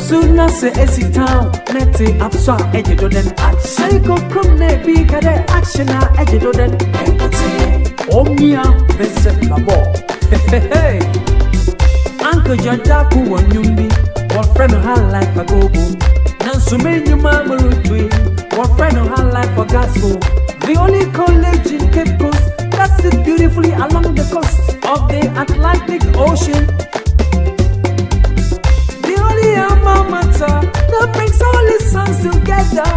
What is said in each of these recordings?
soon as a easy town, netty upswa ejidoden. Psycho crumne be kade action ejidoden. Omnia visit labo. Hey, Uncle Jajaku won yumbi. What friend who had life for go boom. Nansume Yuma Mulutui. What friend who had life for gospel. The only college in Cape Coast that sits beautifully along the coast of the Atlantic Ocean. The only alma mater that brings all its sons together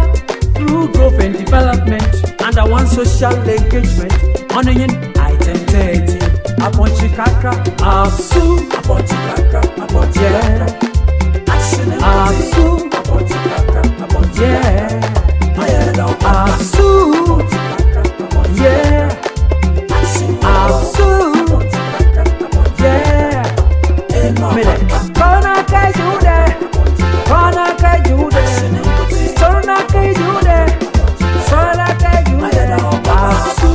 through growth and development under one social engagement. Honoring item 30 upon Chikaka, Absu, upon Chikaka, upon Chikaka. Absu, upon Chikaka, upon Chikaka. Absu, yeah. Absu, yeah. Kona kajude, kona kajude, kona kajude, kona kajude. Absu.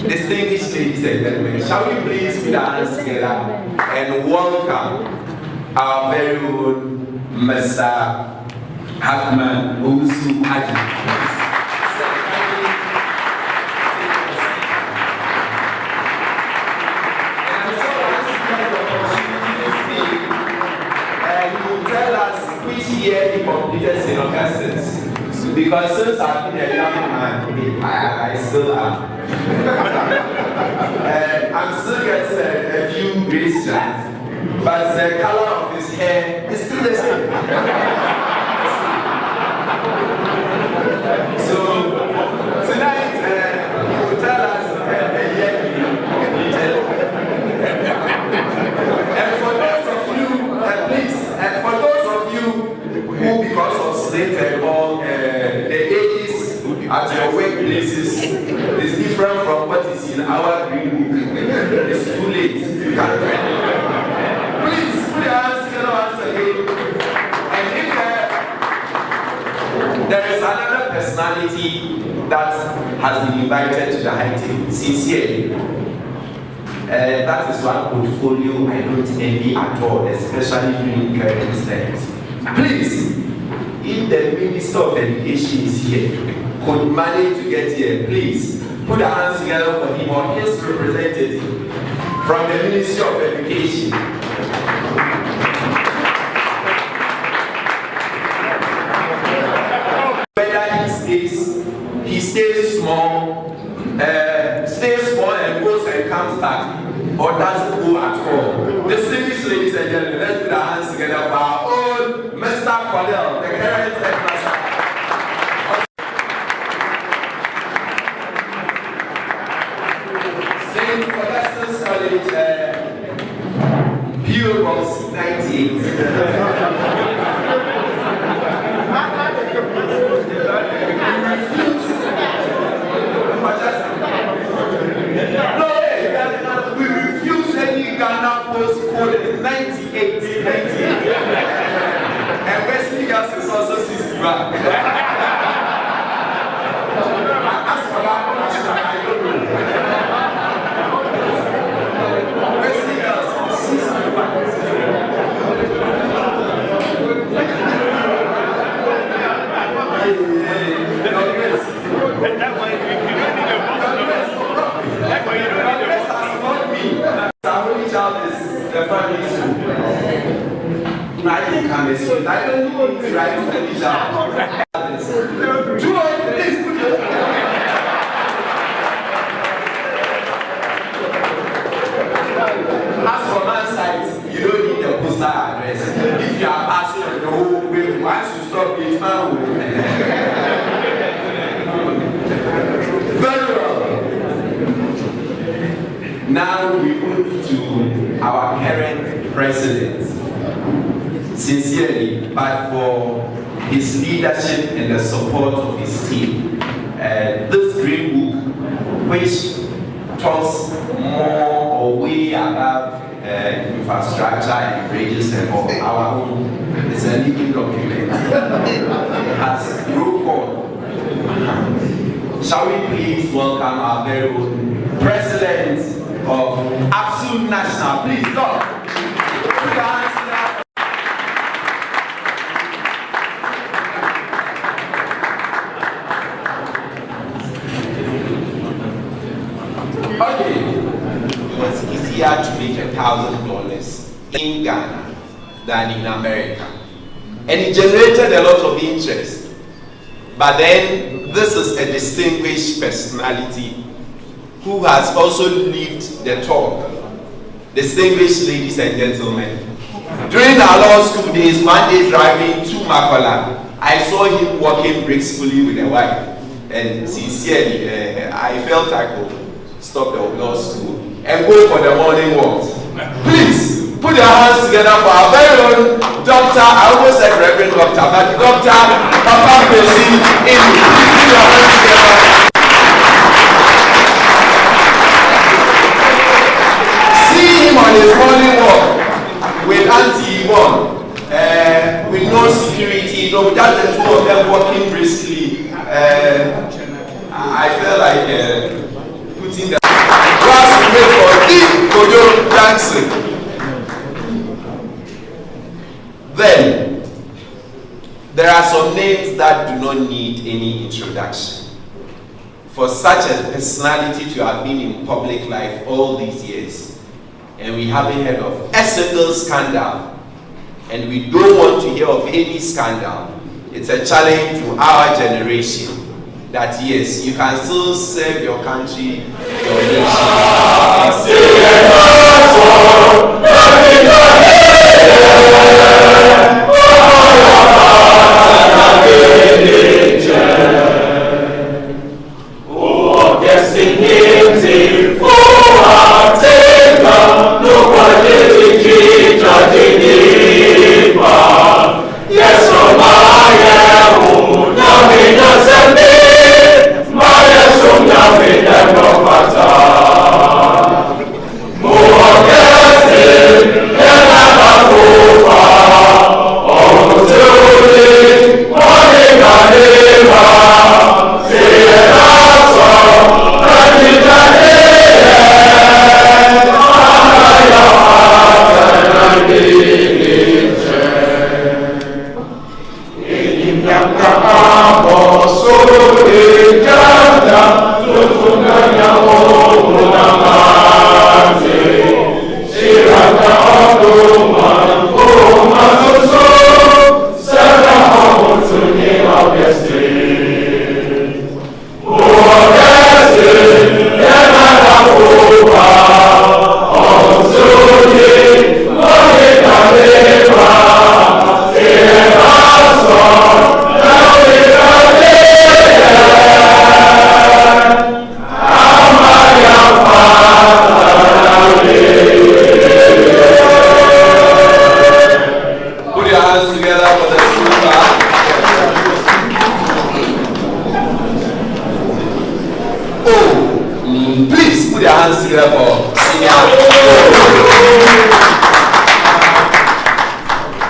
Distinguished ladies and gentlemen, shall we please put our hands together and welcome our very own Mr. Hakman Usu Haji. And he will tell us which year he completed St. Augustine's. Because since I've been a young man, I still am. I'm still getting a few gray strands, but the color of his hair is still the same. So tonight he will tell us a year he completed. And for those of you, please, and for those of you who, because of slate and all, the ages at your workplaces is different from what is in our green book. It's too late. You can't do it. Please put your hands together once again. And if there is another personality that has been invited to the high table, sincerely, that is one portfolio I don't envy at all, especially during current times. Please, if the Minister of Education is here, could manage to get here, please put our hands together for him or his representative from the Ministry of Education. Whether he stays small and goes and comes back, or doesn't go at all. Distinguished ladies and gentlemen, let's put our hands together for our own Mr. Cordell, the current headmaster. PO Box 98. We refuse any Ghana postcode 98. And Wesley Gas is also 61. As for that, I don't know. Wesley Gas is 61. That way, you don't need a that way, you don't need a our only child is the family school. I think I'm a student. I don't know to write to the child. As for my side, you don't need the postal address. If you are passing on the whole way, once you stop, it's my way. Very well. Now we move to our current president. Sincerely, but for his leadership and the support of his team. This green book, which talks more or way above infrastructure and bridges and all. Our own is a living document. It has group code. Shall we please welcome our very own President of Absolute National? Please, God. Okay. It was easier to make $1,000 in Ghana than in America. And it generated a lot of interest. But then, this is a distinguished personality who has also lived the talk. Distinguished ladies and gentlemen, during our law school days, one day driving to Makola, I saw him walking gracefully with a wife. And sincerely, I felt I could stop the law school and go for the morning walk. Please, put your hands together for our very own doctor. I almost said Reverend Doctor, but Dr. Papa Besi, please put your hands together. See him on his morning walk with Auntie Yvonne, with no security, no, just the two of them walking briskly. I felt like putting the grass to make for deep Kojo Jackson. Then, there are some names that do not need any introduction. For such a personality to have been in public life all these years, and we haven't heard of a single scandal, and we don't want to hear of any scandal, it's a challenge to our generation that yes, you can still serve your country, your nation.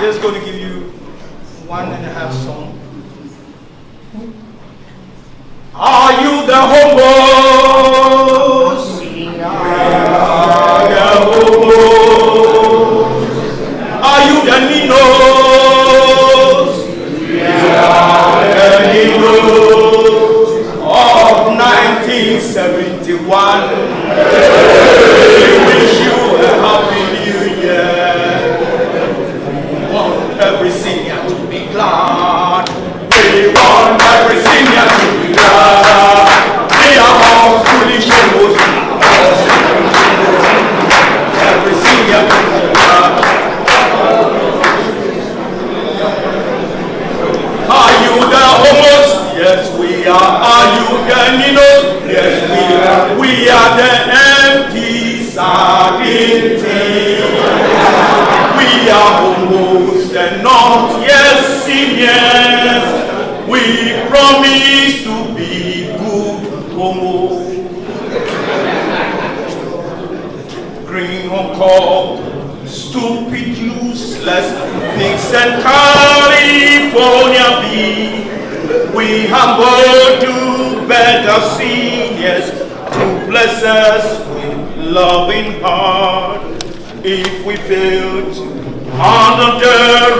Just going to give you 1.5 song. Are you the homos? We are the homos. Are you the Ninos? We are the Ninos of 1971. We wish you a happy new year. Every senior to be glad. We want every senior to be glad. We are all foolish homos. Every senior to be glad. Are you the homos? Yes, we are. Are you the Ninos? Yes, we are. We are the empty-sagging team. We are homos and not yes seniors. We promise to be good homos. Green on call. useless pigs and California be. We humble do better seniors to bless us with loving heart. If we fail to honor the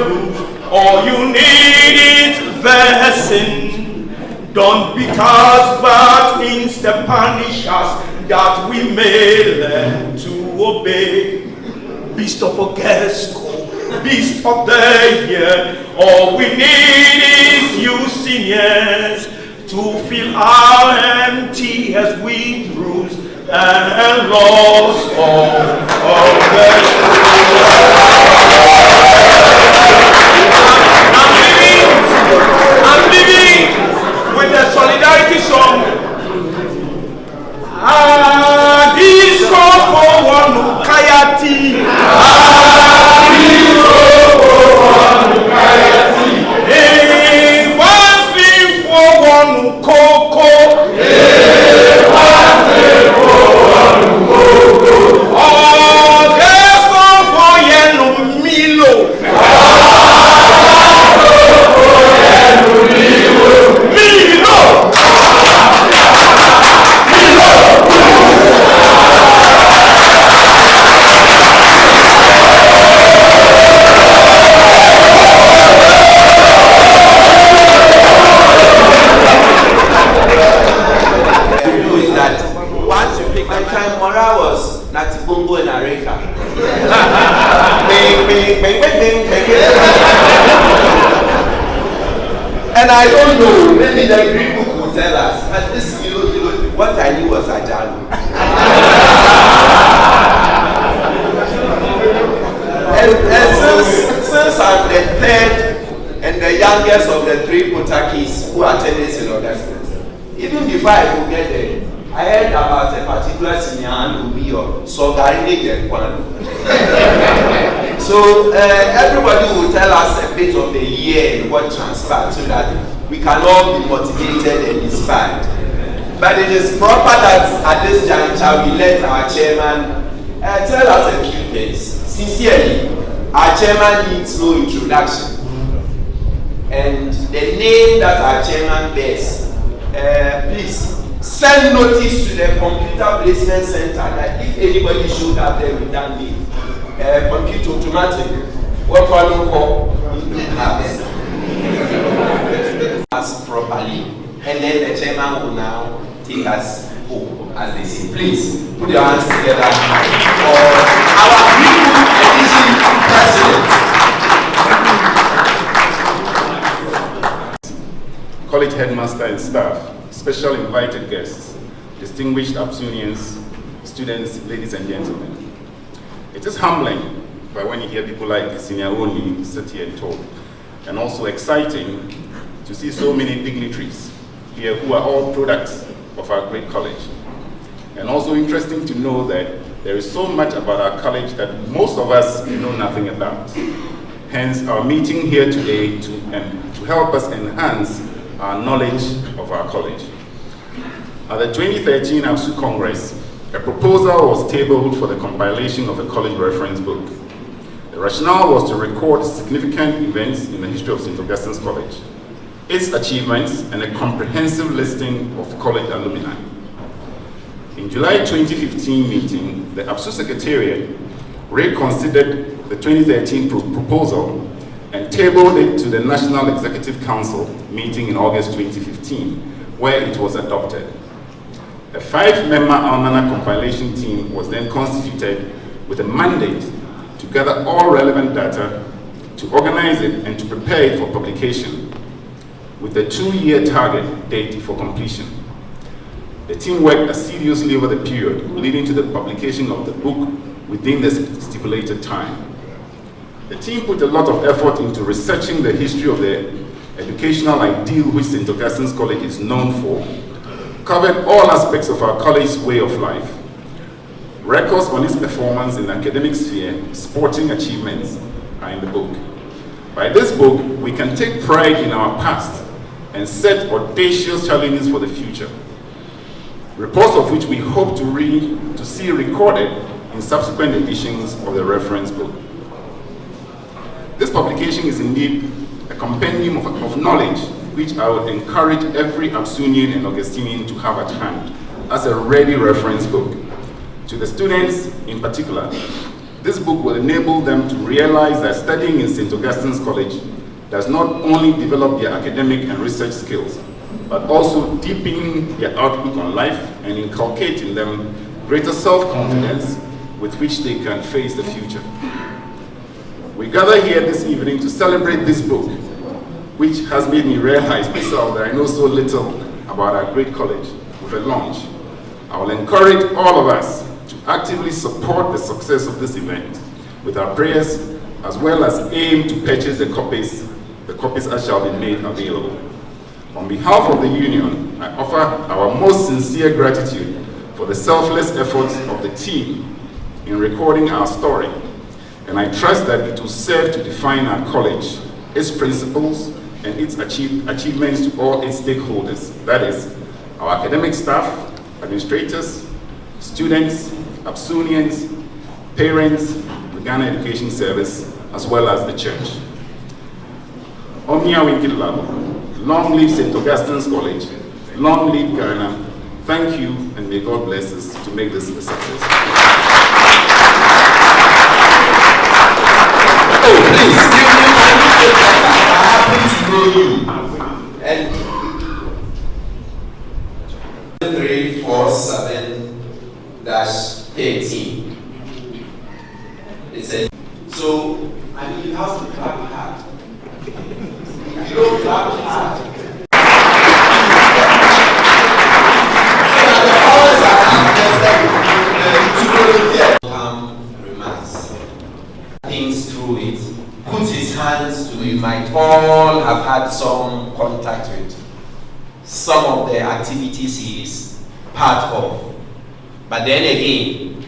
rules, all you need is blessing. Don't beat us, but instead punish us, that we may learn to obey. Beast of Augusco, beast of the year, all we need is you seniors to fill our empty heads with rules and laws of I'm living with the solidarity song. This song for one kayati. This song for one kayati. One thing for one coco. One thing for one coco. Oh, this song for yellow Milo. And I don't know, maybe the Greek book will tell us, but this what I knew was Ajalu. and since I'm the third and the youngest of the three Potakis who attended St. Augustine, even before I could get there, I heard about a particular senior who be your Sogarine one. So everybody will tell us a bit of the year and what transpired so that we can all be motivated and inspired. But it is proper that at this juncture we let our chairman tell us a few things. Sincerely, our chairman needs no introduction. And the name that our chairman bears, please send notice to the computer placement center that if anybody showed up there with that name, computer automatic, what follow call us properly, and then the chairman will now take us home, as they say. Please put your hands together for our new edition president. College headmaster and staff, special invited guests, distinguished Absunians, students, ladies and gentlemen. It is humbling but when you hear people like Senior Oni sit here and talk, and also exciting to see so many dignitaries here who are all products of our great college. And also interesting to know that there is so much about our college that most of us know nothing about. Hence our meeting here today to help us enhance our knowledge of our college. At the 2013 ABSU Congress, a proposal was tabled for the compilation of a college reference book. The rationale was to record significant events in the history of St. Augustine's College, its achievements, and a comprehensive listing of college alumni. In July 2015 meeting, the ABSU Secretariat reconsidered the 2013 proposal and tabled it to the National Executive Council meeting in August 2015, where it was adopted. A 5-member almanac compilation team was then constituted with a mandate to gather all relevant data, to organize it, and to prepare it for publication, with a 2-year target date for completion. The team worked assiduously over the period, leading to the publication of the book within the stipulated time. The team put a lot of effort into researching the history of the educational ideal which St. Augustine's College is known for, covered all aspects of our college's way of life. Records on its performance in the academic sphere, sporting achievements are in the book. By this book, we can take pride in our past and set audacious challenges for the future, reports of which we hope to see recorded in subsequent editions of the reference book. This publication is indeed a compendium of knowledge which I would encourage every Absunian and Augustinian to have at hand as a ready reference book. To the students in particular, this book will enable them to realize that studying in St. Augustine's College does not only develop their academic and research skills, but also deepen their outlook on life and inculcate in them greater self-confidence with which they can face the future. We gather here this evening to celebrate this book, which has made me realize myself that I know so little about our great college, with a launch. I will encourage all of us to actively support the success of this event with our prayers, as well as aim to purchase the copies that shall be made available. On behalf of the Union, I offer our most sincere gratitude for the selfless efforts of the team in recording our story, and I trust that it will serve to define our college, its principles, and its achievements to all its stakeholders, that is, our academic staff, administrators, students, Absunians, parents, the Ghana Education Service, as well as the church. Omnia Winkilabo, long live St. Augustine's College, long live Ghana. Thank you, and may God bless us to make this a success. Oh, please, give me my newspaper. I'm happy to know you. And 347-13. It says, so, I mean, you have to clap hard. If you don't clap hard, remarks, things through it, puts his hands to, you might all have had some contact with some of the activities he is part of. But then again,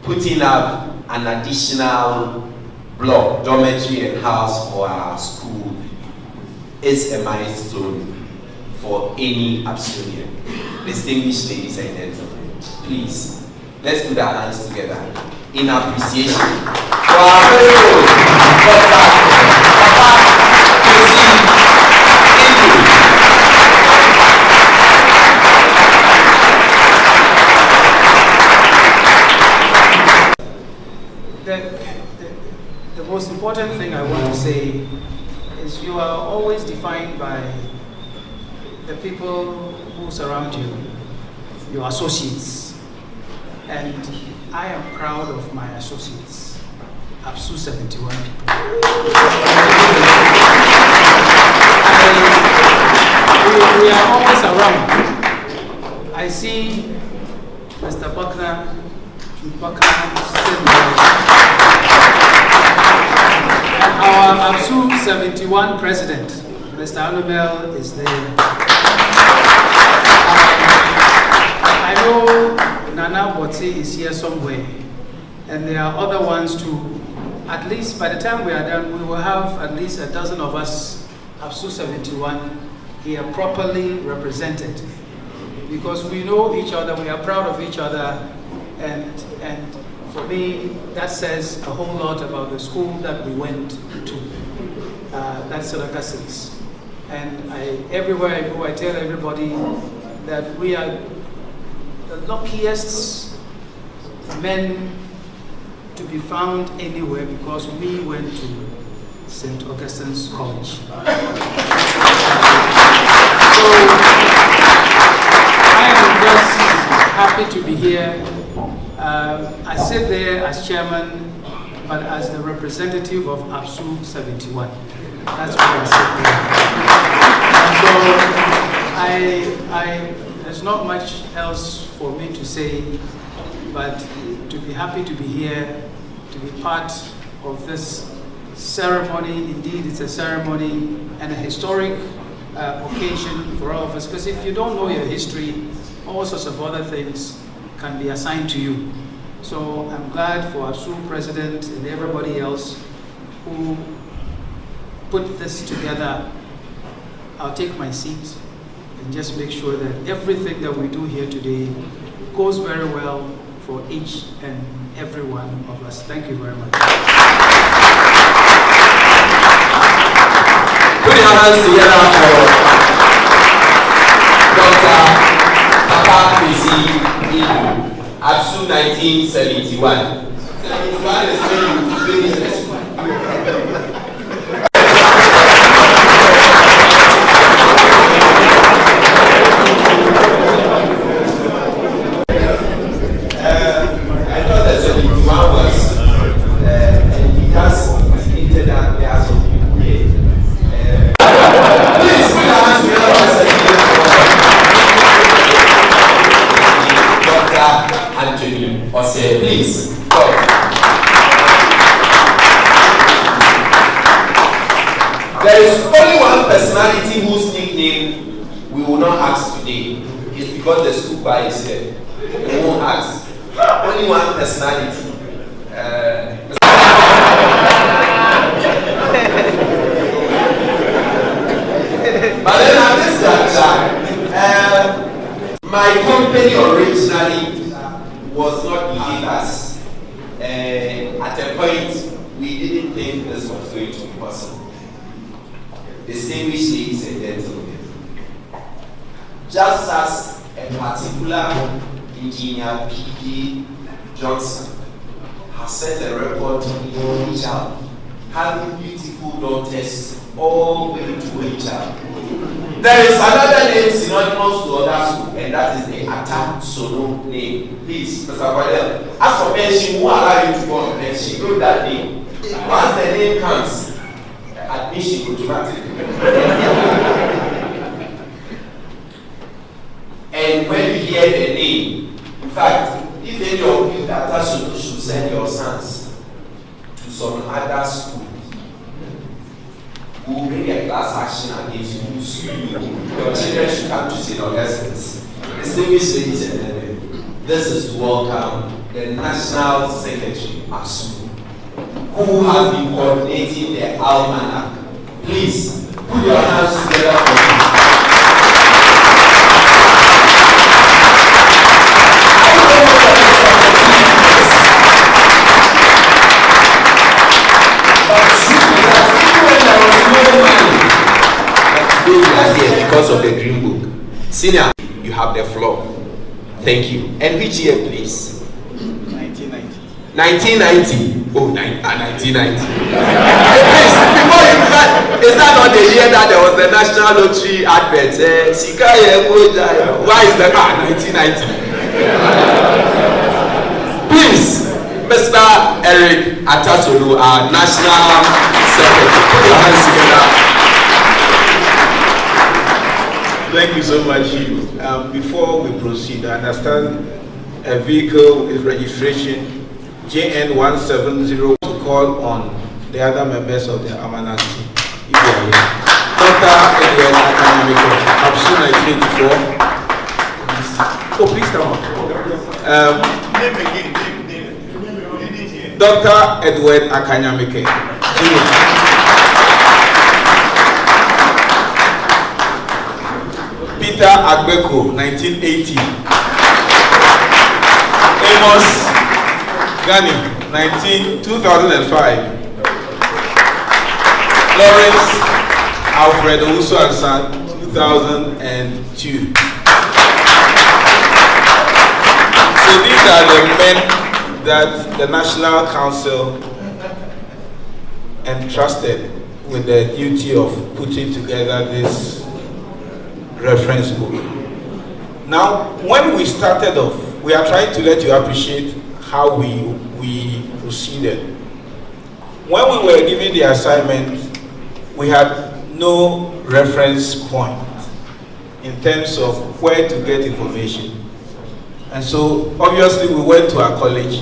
putting up an additional block, dormitory and house for our school is a milestone for any Absunian. Distinguished ladies and gentlemen, please, let's put our hands together in appreciation for our very own Dr. The most important thing I want to say is you are always defined by the people who surround you, your associates. And I am proud of my associates, ABSU 71 people. We are always around. I see Mr. Buckner sitting there. And our ABSU 71 president, Mr. Anubel, is there. I know Nana Botsi is here somewhere, and there are other ones too. At least by the time we are done, we will have at least a dozen of us, ABSU 71, here properly represented. Because we know each other, we are proud of each other, and for me, that says a whole lot about the school that we went to. That's St. Augustine's. And everywhere I go, I tell everybody that we are the luckiest men to be found anywhere because we went to St. Augustine's College. So I am just happy to be here. I sit there as chairman, but as the representative of ABSU 71. That's why I sit there. So there's not much else for me to say, but to be happy to be here, to be part of this ceremony. Indeed, it's a ceremony and a historic occasion for all of us, because if you don't know your history, all sorts of other things can be assigned to you. So I'm glad for ABSU president and everybody else who put this together. I'll take my seat and just make sure that everything that we do here today goes very well for each and every one of us. Thank you very much. Put your hands together for Dr. Papa Kwesi Ibu, ABSU 1971. 71 is when you finish this one. I thought that 71 was, and he has indicated that there are some people here. Please put your hands together once again for Dr. Anthony Ose, please. Go. There is only one personality whose nickname we will not ask today. It's because the school choir is here. We won't ask. Only one personality. But then at this juncture, my company originally was not believers. At a point, we didn't think this was going to be possible. Distinguished ladies and gentlemen, just as a particular engineer, P.D. Johnson, has set a record in Onitsha, having beautiful daughters all going to Onitsha. There is another name synonymous to others, and that is the Atta Solo name. Please, Mr. Wadel, as for pension, who allow you to go on pension? Know that name. Once the name comes, admission automatically. And when you hear the name, in fact, if any of you that are should send your sons to some other school, we will bring a class action against you. Your children should come to St. Augustine's. Distinguished ladies and gentlemen, this is to welcome the National Secretary, ABSU, who has been coordinating the almanac. Please put your hands together for me. Because of the Green Book. Senior, you have the floor. Thank you. And which year, please? 1990. 1990. Oh, 1990. Please, before you start, is that not the year that there was the National Lottery advert? Why is that 1990? Please, Mr. Eric Atasolu, our National Secretary, put your hands together. Thank you so much, Hugh. Before we proceed, I understand a vehicle with registration JN170 to call on the other members of the almanac team. If they are here. Dr. Edward Akanyamike, ABSU 1984. Oh, please come on. Dr. Edward Akanyamike, Jr. Peter Agbeko, 1980. Amos Gani, 2005. Lawrence Alfred Owusu Ansan, 2002. So these are the men that the National Council entrusted with the duty of putting together this reference book. Now, when we started off, we are trying to let you appreciate how we proceeded. When we were given the assignment, we had no reference point in terms of where to get information. And so, obviously, we went to our college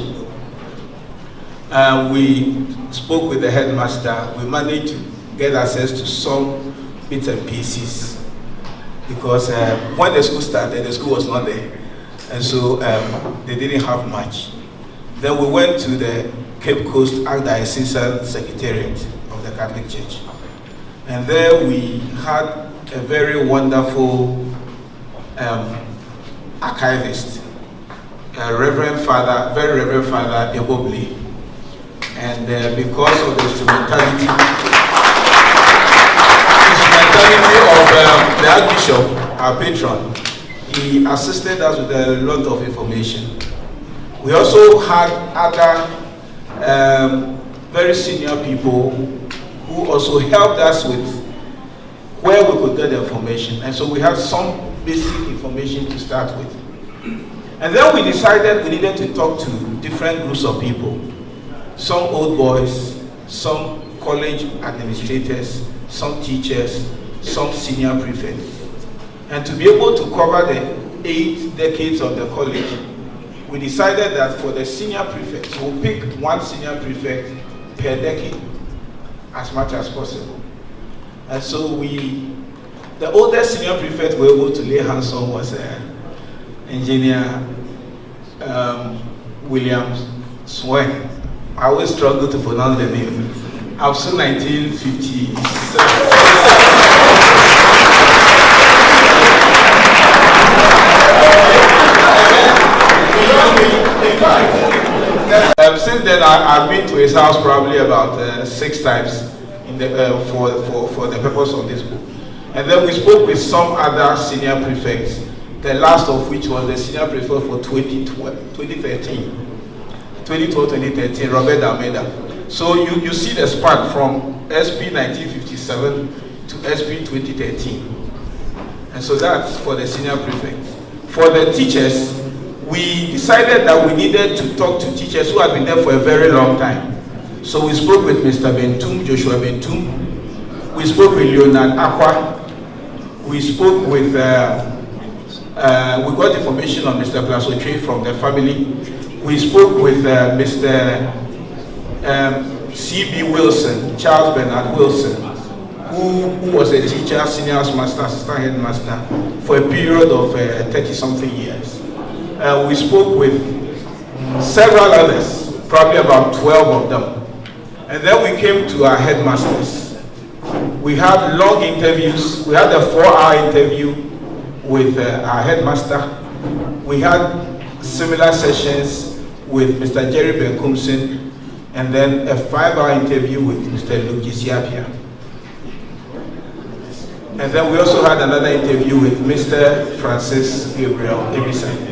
and we spoke with the headmaster. We managed to get access to some bits and pieces, because when the school started, the school was not there. And so they didn't have much. Then we went to the Cape Coast Archdiocesan Secretariat of the Catholic Church. And there we had a very wonderful archivist, very Reverend Father Ebobli. And because of the instrumentality, his personality of the Archbishop, our patron, he assisted us with a lot of information. We also had other very senior people who also helped us with where we could get the information. And so we had some basic information to start with. And then we decided we needed to talk to different groups of people. Some old boys, some college administrators, some teachers, some senior prefects. And to be able to cover the 8 decades of the college, we decided that for the senior prefects, we'll pick one senior prefect per decade as much as possible. And so the oldest senior prefect we were able to lay hands on was Engineer Williams Swen. I always struggle to pronounce the name. Up to 1957. Since then, I've been to his house probably about 6 times for the purpose of this book. And then we spoke with some other senior prefects, the last of which was the senior prefect for 2012-2013, Robert Almeida. So you see the span from SP 1957 to SP 2013. And so that's for the senior prefects. For the teachers, we decided that we needed to talk to teachers who had been there for a very long time. So we spoke with Mr. Bentum, Joshua Bentum. We spoke with Leonard Aqua. We spoke with, we got information on Mr. Plasotre from the family. We spoke with Mr. C.B. Wilson, Charles Bernard Wilson, who was a teacher, senior master, assistant headmaster for a period of 30-something years. We spoke with several others, probably about 12 of them. And then we came to our headmasters. We had long interviews. We had a 4-hour interview with our headmaster. We had similar sessions with Mr. Jerry Benkumsen, and then a 5-hour interview with Mr. Luke Gisiapia. And then we also had another interview with Mr. Francis Gabriel Ebison.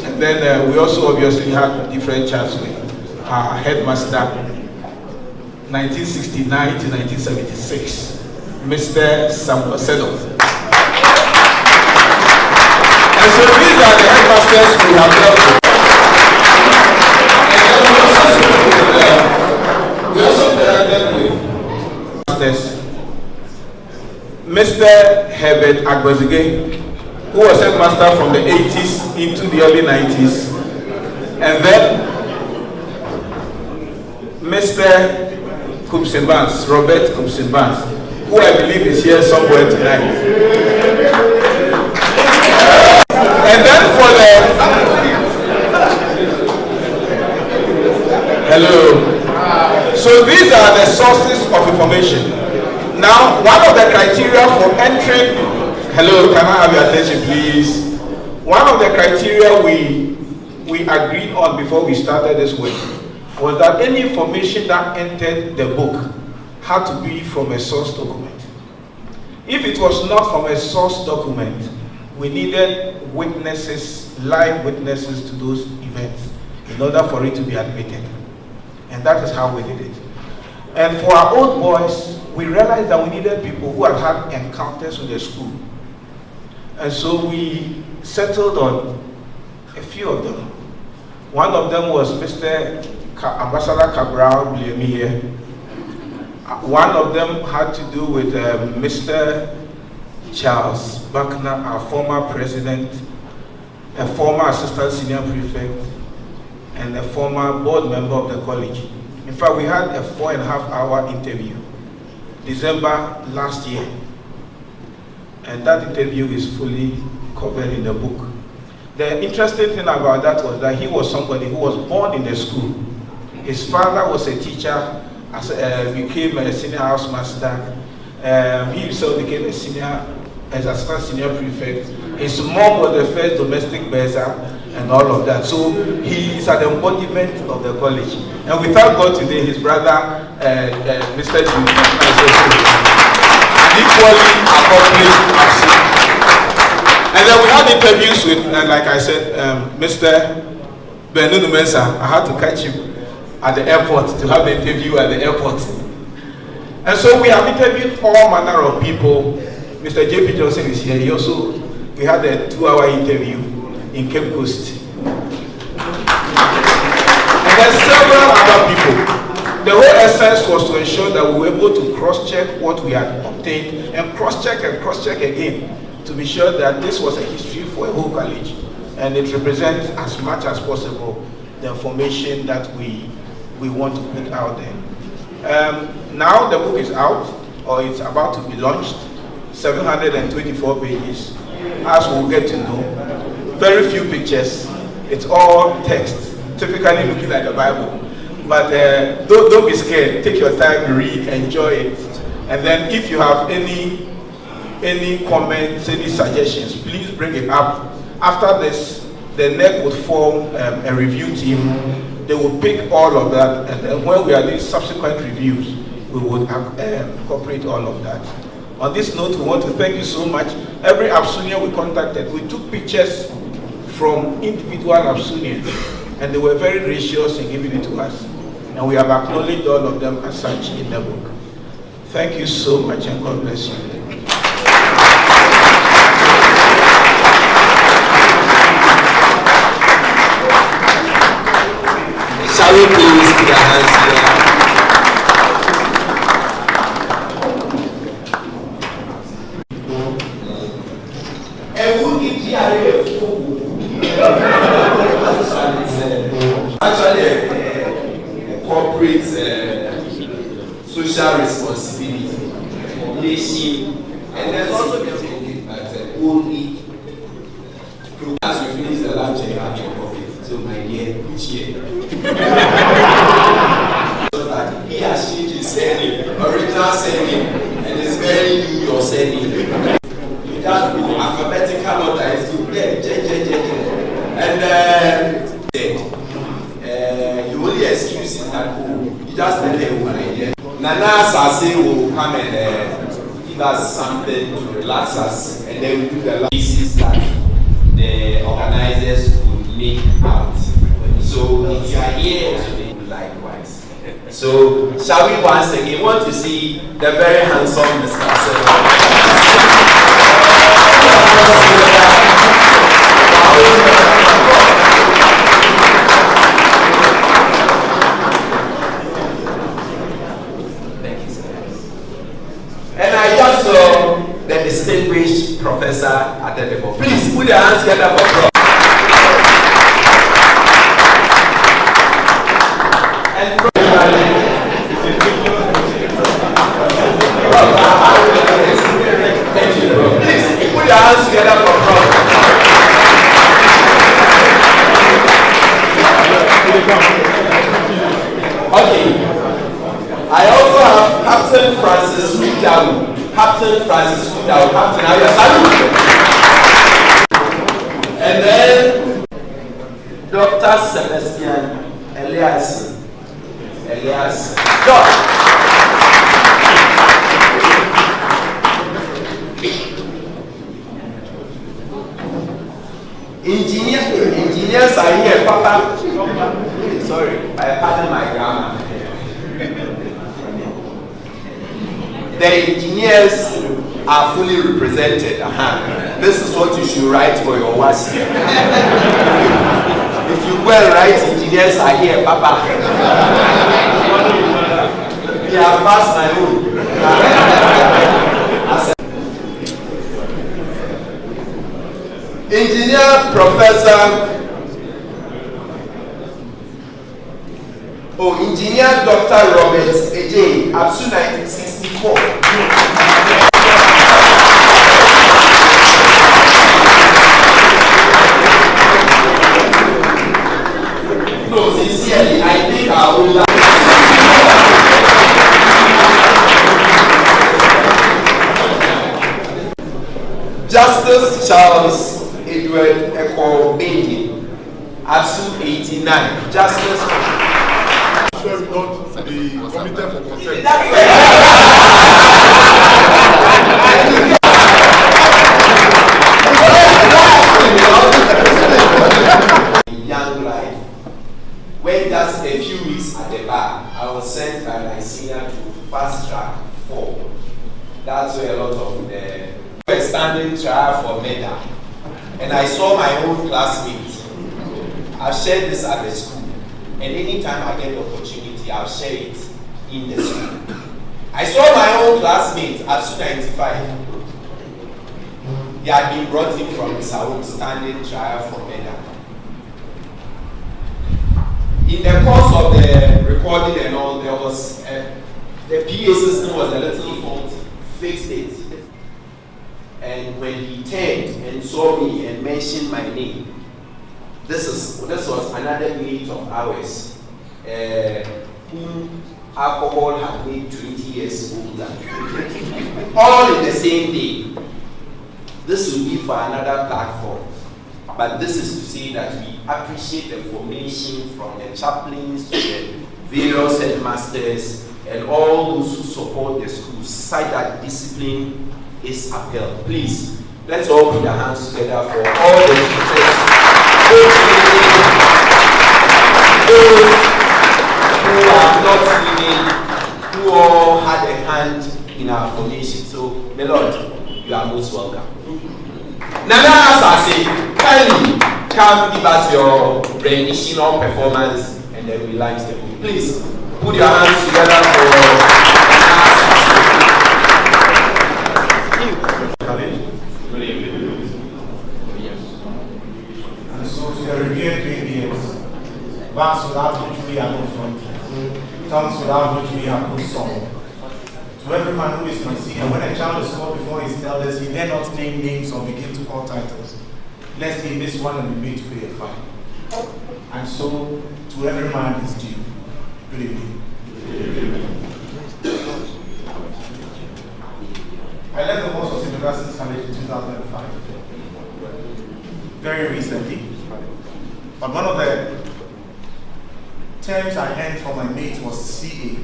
And then we also obviously had different chats with our headmaster, 1969 to 1976, Mr. Samuel Sedo. And so these are the headmasters we have dealt with. And then we also interacted with masters. Mr. Herbert Agbazige, who was headmaster from the 80s into the early 90s. And then Mr. Kumsimbans, Robert Kumsimbans, who I believe is here somewhere tonight. And then for the... Hello. So these are the sources of information. Now, one of the criteria for entering... Hello, can I have your attention, please? One of the criteria we agreed on before we started this work was that any information that entered the book had to be from a source document. If it was not from a source document, we needed witnesses, live witnesses to those events in order for it to be admitted. And that is how we did it. And for our old boys, we realized that we needed people who had had encounters with the school. And so we settled on a few of them. One of them was Mr. Ambassador Cabral Blemier. One of them had to do with Mr. Charles Buckner, our former president, a former assistant senior prefect, and a former board member of the college. In fact, we had a 4.5-hour interview, December last year. And that interview is fully covered in the book. The interesting thing about that was that he was somebody who was born in the school. His father was a teacher, became a senior housemaster. He himself became a senior, as assistant senior prefect. His mom was the first domestic bearer and all of that. So he is an embodiment of the college. And we thank God today, his brother, Mr. equally accomplished Absunian. And then we had interviews with, like I said, Mr. Benunu Mensah. I had to catch him at the airport to have the interview at the airport. And so we have interviewed all manner of people. Mr. J.P. Johnson is here. We had a 2-hour interview in Cape Coast. And then several other people. The whole essence was to ensure that we were able to cross-check what we had obtained and cross-check again to be sure that this was a history for a whole college and it represents as much as possible the information that we want to put out there. Now the book is out, or it's about to be launched, 724 pages, as we'll get to know. Very few pictures, it's all text, typically looking like the Bible. But don't be scared, take your time, read, enjoy it. And then if you have any comments, any suggestions, please bring it up. After this, the NEC would form a review team. They will pick all of that, and then when we are doing subsequent reviews, we would incorporate all of that. On this note, we want to thank you so much. Every Absunian we contacted, we took pictures from individual Absunians, and they were very gracious in giving it to us. And we have acknowledged all of them as such in the book. Thank you so much, and God bless you. Shall we please put our hands together? Actually, a corporate social responsibility. And there's also the thinking that only as we finish the lunch and have your coffee. So my dear, which year? So that he has changed his surname, original surname, and it's very new your surname. You just do alphabetical order, it's to and you only excuse it that you just tell them one idea. Nana Sase will come and give us something to relax us, and then we do the pieces that the organizers would make out. So if you are here today, likewise. So shall we once again want to see the very handsome Mr. And I just saw the distinguished professor at the table. Please put your hands together for Prof. And please put your hands together for Prof. Okay. I also have Captain Francis Udawu. Captain Francis Udawu. Captain, how you salute? And then Dr. Sebastian Elias. Doc. Engineers are here, Papa. Sorry, I pardon my grammar. The engineers are fully represented. This is what you should write for your WASI. If you well write, engineers are here, Papa. We have passed my own. Engineer Professor. Engineer Dr. Robert Ejay, ABSU 1964. No, sincerely, I think I will like Justice Charles Edward Eko Bendi, ABSU 89. Justice. Not the committee for consent. Young life, when just a few weeks at the bar, I was sent by my senior to fast track 4. That's where a lot of the standing trial for murder. And I saw my own classmates. I've shared this at the school. And anytime I get the opportunity, I'll share it in the school. I saw my own classmates at 295. They had been brought in from his own standing trial for murder. In the course of the recording and all, there was the PA system was a little faulty, fixed it. And when he turned and saw me and mentioned my name, this was another 8 of hours whom alcohol had made 20 years older. All in the same day. This will be for another platform. But this is to say that we appreciate the formation from the chaplains to the various headmasters and all those who support the schools, such that discipline is upheld. Please, let's all put our hands together for all the teachers, those who are not living, who all had a hand in our formation. So, my Lord, you are most welcome. Nana Asase, kindly come give us your rendition or performance, and then we launch the book. Please put your hands together for Good evening. And so to the revered radiance, verse without which we are no front, tongues without which we are no song. To every man who is my senior, when a child is called before his elders, he dare not name names or begin to call titles, lest he miss one and be made to pay a fine. And so, to every man his due. Good evening. I left the halls of St. Augustine's College in 2005, very recently. But one of the terms I learned from my mates was CA,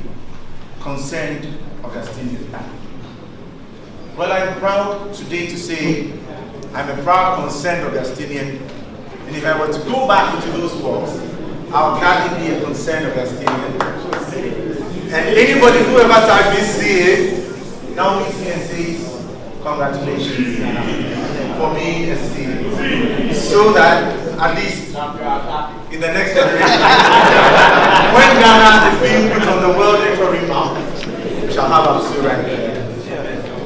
concerned Augustinian. Well, I'm proud today to say I'm a proud concerned Augustinian, and if I were to go back into those walls, I'll gladly be a concerned Augustinian. And anybody who ever typed this CA now meets me and says, congratulations, for me a CA. So that at least in the next generation, when Ghana is being put on the world literary map, we shall have absolute rank.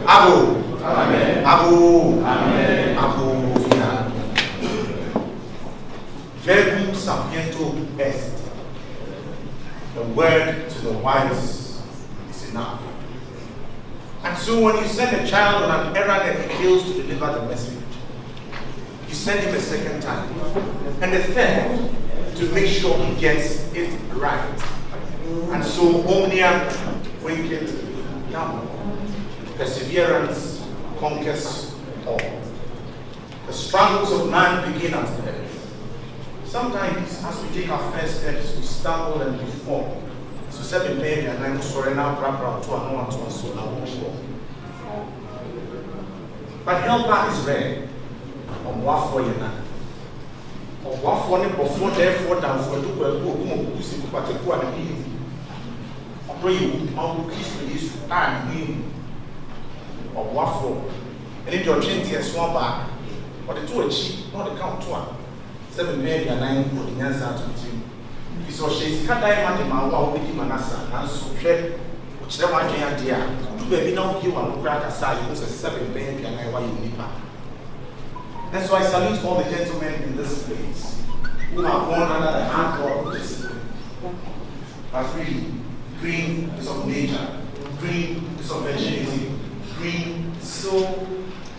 Abu. Amen. Abu. Amen. Abu. Yeah. Verbum sapientum est. The word to the wise is enough. And so when you send a child on an errand and he fails to deliver the message, you send him a second time. And the third, to make sure he gets it right. And so omnia vincit now. Perseverance conquers all. The struggles of man begin at birth. Sometimes, as we take our first steps, we stumble and we fall. So 7 baby and I'm sorry now, but help is rare. On what for you now? Or what for them before therefore down for who see what a poor and easy. Pray you, how kiss release and win. Or what for? And if you're 20 and swamp back, or the 2 are cheap, not the count 2. 7 baby and 9 for the answer to you. So she's cut diamond in my wall with Manasa, and so trip, which the one can dear. Baby, no, you are crack aside, you 7 baby and I want you nipper. And so I salute all the gentlemen in this place who are born under the handle of discipline. But really, green is of nature, green is of virginity, green is so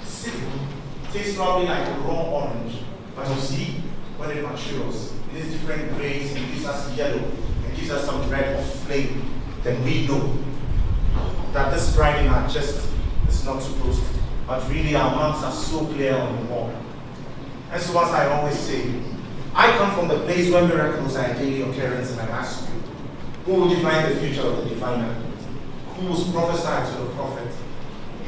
simple. It tastes probably like a raw orange, but you see, when it matures, it is different grades, it gives us yellow, it gives us some red of flame. Then we know that this pride in our chest is not supposed to. But really our marks are so clear on the wall. And so as I always say, I come from the place where miracles are a daily occurrence, and I ask you, who will define the future of the diviner? Who will prophesy to the prophet?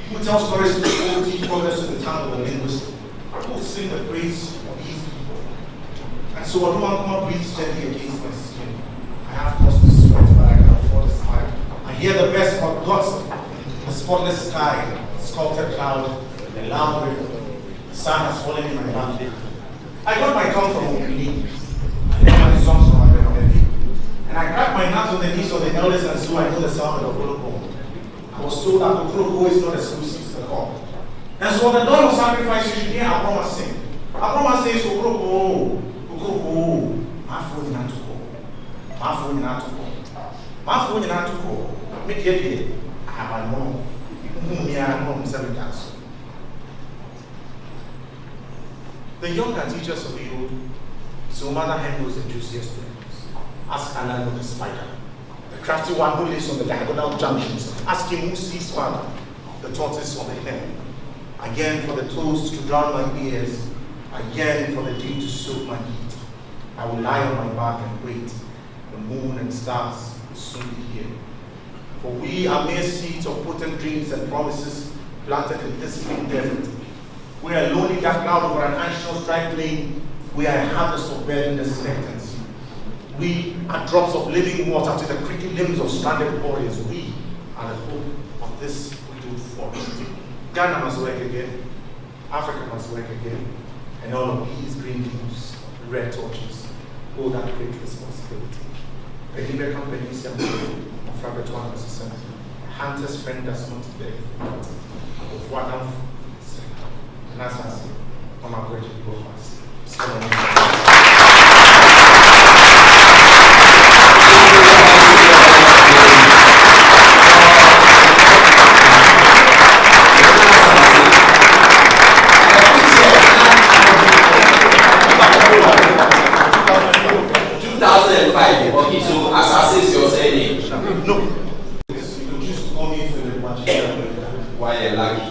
who tell stories to the old, teach proverbs to the tongue of the linguist, who sing the praise of these people. And so I don't want to come up breathe gently against my skin. I have cause to sweat, but I can afford to smile. I hear the best of gossip, the spotless sky, sculpted cloud, the loud river. The sun has fallen in my mouth. I got my tongue from Okini. I learned my songs from my memory. And I cracked my nuts on the knees of the elders, and so I know the sound of Okoloko. I was told that Okoloko is not exclusive to the call. And so on the dawn of sacrifice, you should hear Abraham sing. Abraham says, Okoloko, Okoloko, Mafo Ninatuko, Mafo Ninatuko, Mafo Ninatuko, make it, I have a mom, whom me and mom 7 years. The younger teachers of the old, so Mother Hen was enthusiastic. Ask Alan the spider, the crafty one who lives on the diagonal junctions. Ask him who sees father, the tortoise on the hen. Again for the toes to drown my ears, again for the dew to soak my heat. I will lie on my back and wait. The moon and stars will soon be here. For we are mere seeds of potent dreams and promises planted in this green desert. We are a lonely dark cloud over an anxious dry plain. We are a harvest of burning expectancy. We are drops of living water to the creaky limbs of stranded warriors. We are the hope of this widowed forest. Ghana must work again. Africa must work again. And all of these green leaves, red torches, hold that great responsibility. The Libre Company is of Patron was sent. Hunter's friend does not beg. Of what I'm and that's how I'm going to go fast. 2005. Okay, so assassin your surname. No. You could just call me for the match. Why you're lucky?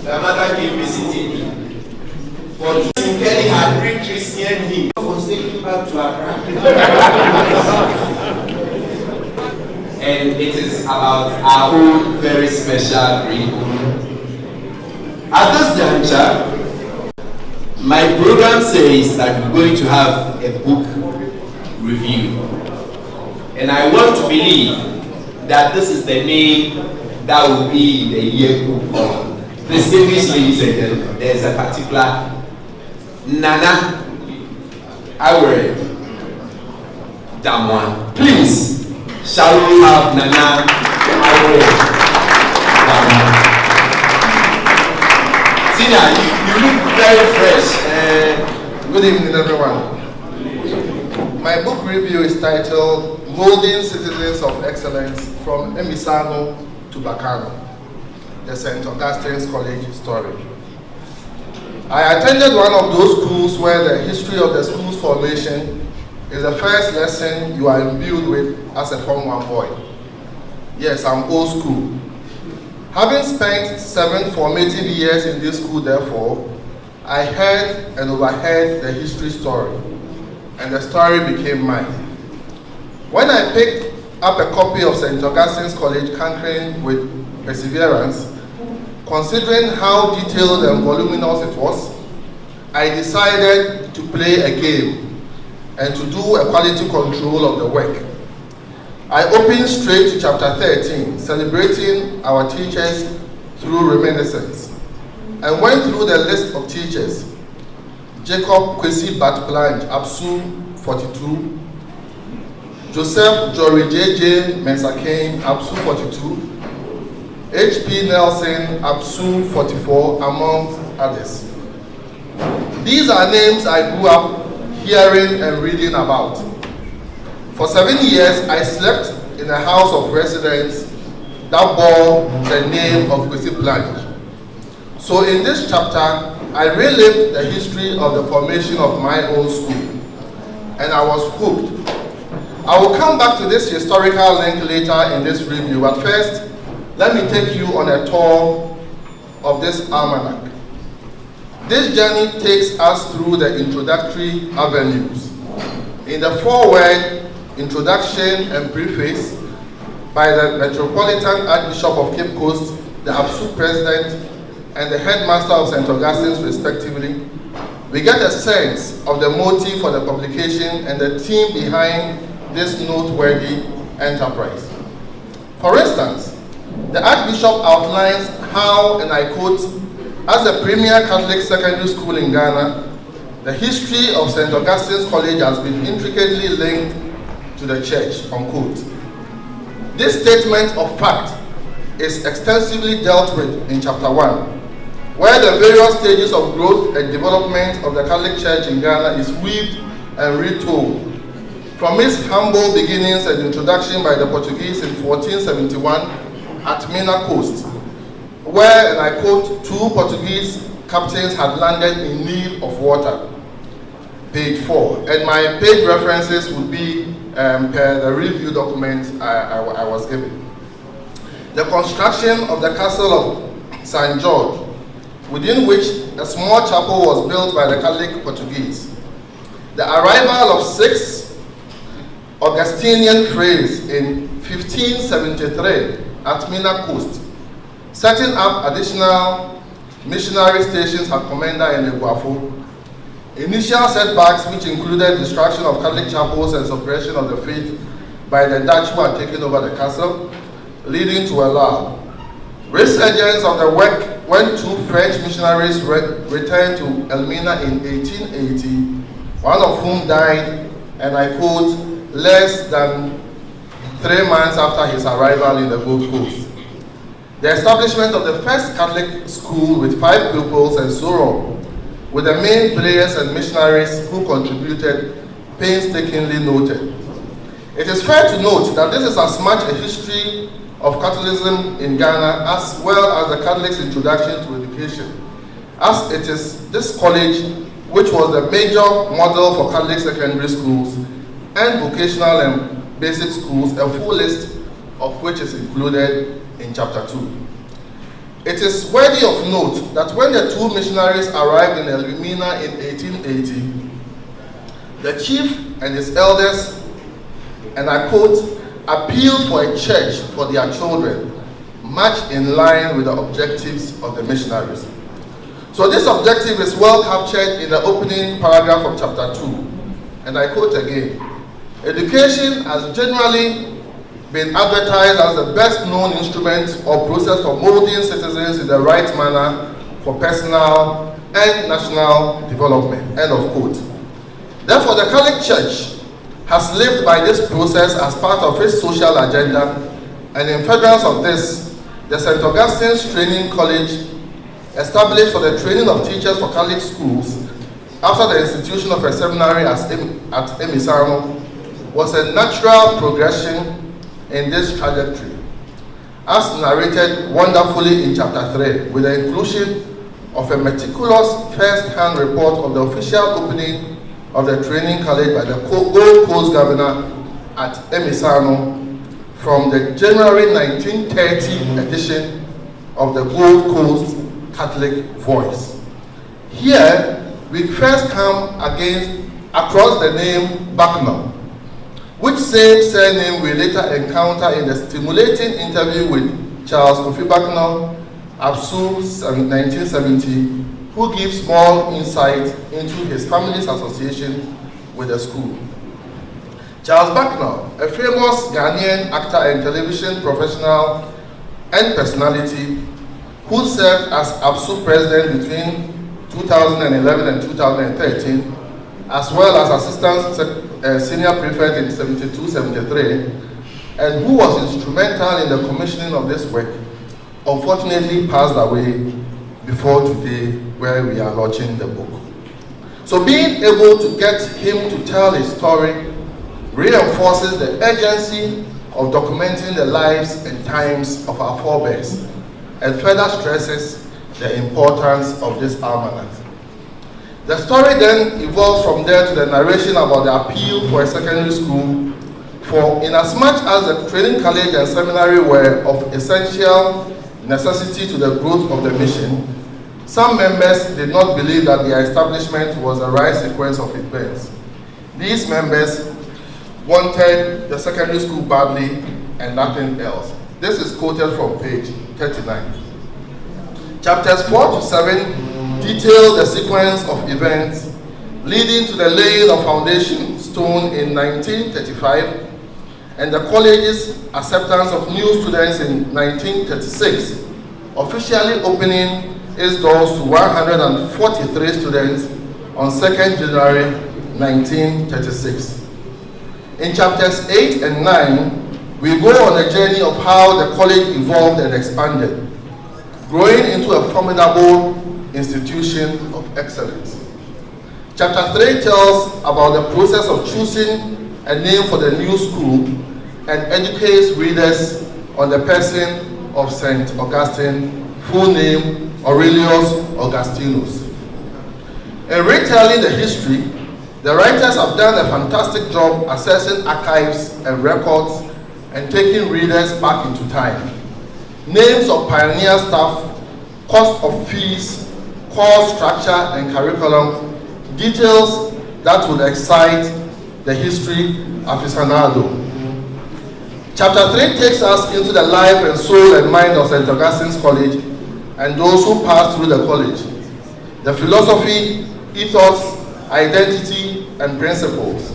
My mother came visiting me. But Kelly had re-Christian him. I was taking back to Accra. And it is about our own very special read. At this juncture, my program says that we're going to have a book review. And I want to believe that this is the name that will be the yearbook for distinguished ladies and gentlemen. There is a particular Nana Aware Damwan. Please, shall we have Nana Aware Damwan? Tina, you look very fresh. Good evening, everyone. My book review is titled Molding Citizens of Excellence from Emisano to Bacano, the St. Augustine's College story. I attended one of those schools where the history of the school's formation is the first lesson you are imbued with as a Form 1 boy. Yes, I'm old school. Having spent 7 formative years in this school, therefore, I heard and overheard the history story, and the story became mine. When I picked up a copy of St. Augustine's College, Cankering with Perseverance, considering how detailed and voluminous it was, I decided to play a game and to do a quality control of the work. I opened straight to chapter 13, celebrating our teachers through reminiscence, and went through the list of teachers. Jacob Kwesi Batplange, Absu 42, Joseph Jory J.J. Mensakane, Absu 42, H.P. Nelson, Absu 44, among others. These are names I grew up hearing and reading about. For 7 years, I slept in a house of residence that bore the name of Kwesi Plange. So in this chapter, I relived the history of the formation of my own school, and I was hooked. I will come back to this historical link later in this review, but first, let me take you on a tour of this almanac. This journey takes us through the introductory avenues. In the foreword, introduction and preface by the Metropolitan Archbishop of Cape Coast, the ABSU President, and the Headmaster of St. Augustine's respectively, we get a sense of the motive for the publication and the theme behind this noteworthy enterprise. For instance, the Archbishop outlines how, and I quote, as the premier Catholic secondary school in Ghana, the history of St. Augustine's College has been intricately linked to the church, unquote. This statement of fact is extensively dealt with in chapter 1, where the various stages of growth and development of the Catholic Church in Ghana is weaved and retold. From its humble beginnings and introduction by the Portuguese in 1471 at Mina Coast, where, and I quote, 2 Portuguese captains had landed in need of water. Page 4. And my page references would be per the review document I was given. The construction of the castle of St. George, within which a small chapel was built by the Catholic Portuguese. The arrival of 6 Augustinian friars in 1573 at Mina Coast, setting up additional missionary stations at Komenda and Eguafo. Initial setbacks, which included destruction of Catholic chapels and suppression of the faith by the Dutch who had taken over the castle, leading to a lull. Resurgence of the work when 2 French missionaries returned to Elmina in 1880, one of whom died, and I quote, less than 3 months after his arrival in the Gold Coast. The establishment of the first Catholic school with 5 pupils and so on, with the main players and missionaries who contributed painstakingly noted. It is fair to note that this is as much a history of Catholicism in Ghana as well as the Catholic's introduction to education, as it is this college which was the major model for Catholic secondary schools and vocational and basic schools, a full list of which is included in chapter 2. It is worthy of note that when the 2 missionaries arrived in Elmina in 1880, the chief and his elders, and I quote, appealed for a church for their children, much in line with the objectives of the missionaries. So this objective is well captured in the opening paragraph of chapter 2, and I quote again, education has generally been advertised as the best known instrument or process for molding citizens in the right manner for personal and national development, end of quote. Therefore, the Catholic Church has lived by this process as part of its social agenda, and in furtherance of this, the St. Augustine's Training College, established for the training of teachers for Catholic schools after the institution of a seminary at Emisano, was a natural progression in this trajectory, as narrated wonderfully in chapter 3, with the inclusion of a meticulous first-hand report of the official opening of the training college by the Gold Coast governor at Emisano from the January 1930 edition of the Gold Coast Catholic Voice. Here, we first come across the name Bucknell, which same surname we later encounter in the stimulating interview with Charles Kofi Bucknell, ABSU 1970, who gives small insight into his family's association with the school. Charles Bucknell, a famous Ghanaian actor and television professional and personality who served as ABSU president between 2011 and 2013, as well as assistant senior prefect in 72-73, and who was instrumental in the commissioning of this work, unfortunately passed away before today, where we are launching the book. So being able to get him to tell his story reinforces the urgency of documenting the lives and times of our forebears, and further stresses the importance of this almanac. The story then evolves from there to the narration about the appeal for a secondary school, for inasmuch as the training college and seminary were of essential necessity to the growth of the mission, Some members did not believe that the establishment was the right sequence of events. These members wanted the secondary school badly and nothing else. This is quoted from page 39. Chapters 4 to 7 detail the sequence of events leading to the laying of foundation stone in 1935 and the college's acceptance of new students in 1936, officially opening its doors to 143 students on 2nd January 1936. In chapters 8 and 9, we go on a journey of how the college evolved and expanded, growing into a formidable institution of excellence. Chapter 3 tells about the process of choosing a name for the new school and educates readers on the person of St. Augustine, full name Aurelius Augustinus. In retelling the history, the writers have done a fantastic job assessing archives and records and taking readers back into time. Names of pioneer staff, cost of fees, course structure and curriculum, details that would excite the history aficionado. Chapter 3 takes us into the life and soul and mind of St. Augustine's College and those who passed through the college, the philosophy, ethos, identity, and principles.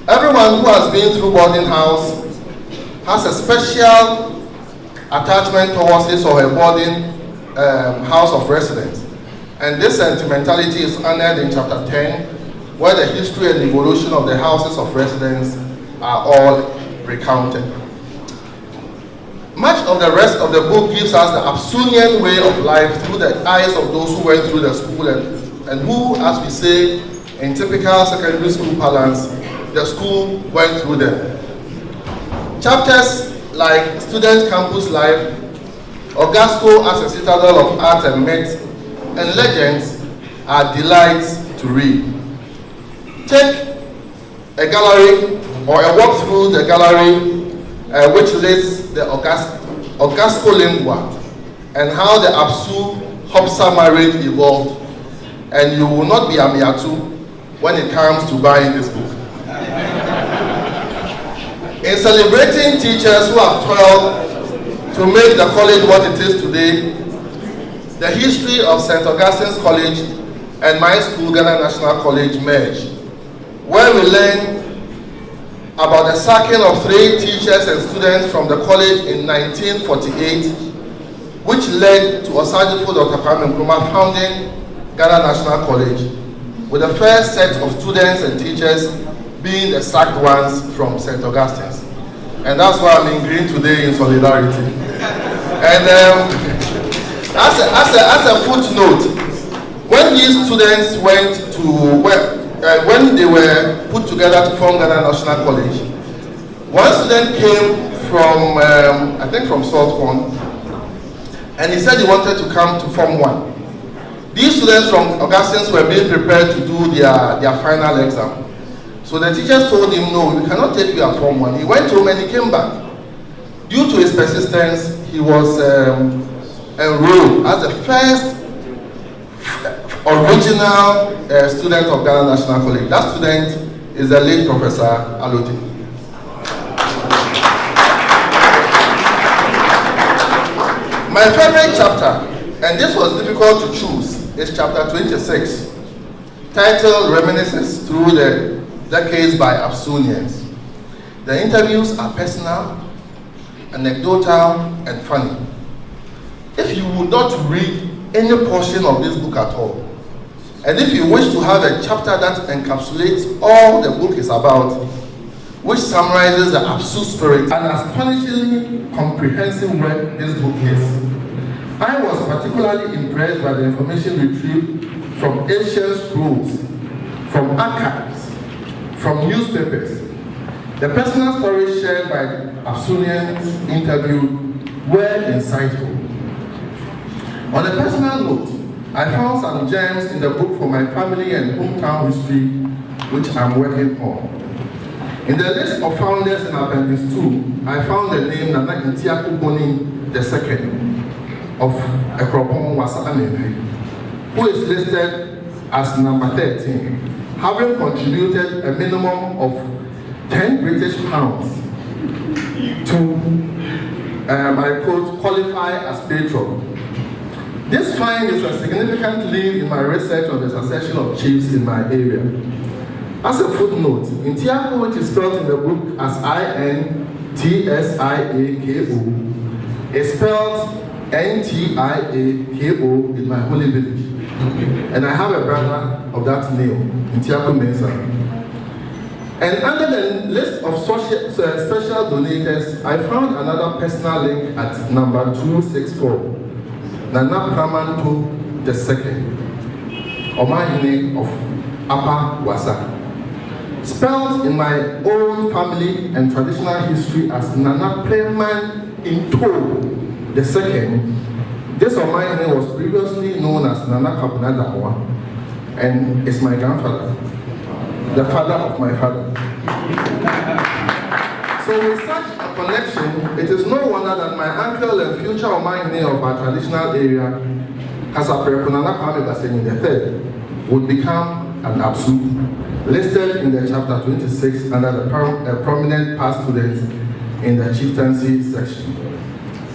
Everyone who has been through boarding house has a special attachment towards his or her boarding house of residence. And this sentimentality is honored in chapter 10, where the history and evolution of the houses of residence are all recounted. Much of the rest of the book gives us the Augustinian way of life through the eyes of those who went through the school and who, as we say in typical secondary school parlance, the school went through them. Chapters like Student Campus Life, Augusto as a citadel of art and myth, and legends are delights to read. Take a gallery or a walk through the gallery which lists the Augusto Lingua and how the Apsu-Hopsa marriage evolved, and you will not be amiatu when it comes to buying this book. In celebrating teachers who have toiled to make the college what it is today, the history of St. Augustine's College and my school, Ghana National College, merge, where we learn about the sacking of 3 teachers and students from the college in 1948, which led to Osagyefo Dr. Kwame Nkrumah founding Ghana National College, with the first set of students and teachers being the sacked ones from St. Augustine's. And that's why I'm in green today in solidarity. And as a footnote, when these students went to, when they were put together to form Ghana National College, one student came from, I think from Saltpond, and he said he wanted to come to Form 1. These students from Augustine's were being prepared to do their final exam. So the teachers told him, no, we cannot take you at Form 1. He went home and he came back. Due to his persistence, he was enrolled as the first original student of Ghana National College. That student is the late Professor Aloti. My favorite chapter, and this was difficult to choose, is chapter 26, titled Reminiscences Through the Decades by Augustinians. The interviews are personal, anecdotal, and funny. If you would not read any portion of this book at all, and if you wish to have a chapter that encapsulates all the book is about, which summarizes the absolute spirit, an astonishingly comprehensive work this book is. I was particularly impressed by the information retrieved from ancient scrolls, from archives, from newspapers. The personal stories shared by Augustinians interviewed were insightful. On a personal note, I found some gems in the book for my family and hometown history, which I'm working on. In the list of founders in Appendix 2, I found the name Nana Ntiaku Boni II of Accra Wasa Amenfi. who is listed as number 13, having contributed a minimum of 10 British pounds to, I quote, qualify as patron. This find is a significant lead in my research on the succession of chiefs in my area. As a footnote, Ntiako, which is spelled in the book as Intsiako, is spelled Ntiako in my holy village. And I have a brother of that name, Ntiako Mensa. And under the list of special donators, I found another personal link at number 264, Nana Pramanto II, Omahine of Upper Wasa. Spelled in my own family and traditional history as Nana Preman Into II, this Omahine was previously known as Nana Kabunadawa and is my grandfather, the father of my father. So with such a connection, it is no wonder that my uncle and future Omahine of our traditional area, Kasapere Kunana Kwame Basenyi III, would become an Absu, listed in the chapter 26 under the prominent past students in the chieftaincy section.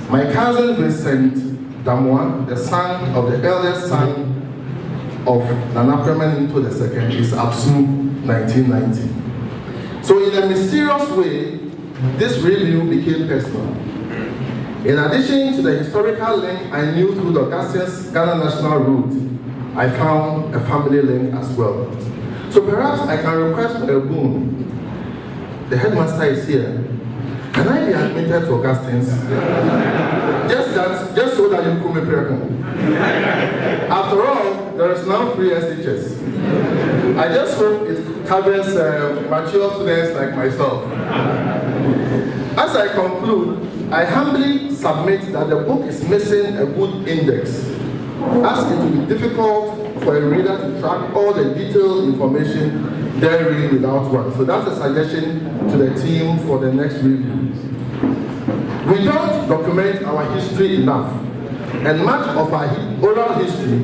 My cousin Vincent Damwa, the son of the eldest son of Nana Preman Into II, is Absu 1990. So in a mysterious way, this review became personal. In addition to the historical link I knew through the Augustine's Ghana National Route, I found a family link as well. So perhaps I can request for a boon. The headmaster is here. Can I be admitted to Augustine's? just so that you come and pray. After all, there is now free SHS. I just hope it covers mature students like myself. As I conclude, I humbly submit that the book is missing a good index, as it will be difficult for a reader to track all the detailed information therein without one. So that's a suggestion to the team for the next review. We don't document our history enough, and much of our oral history,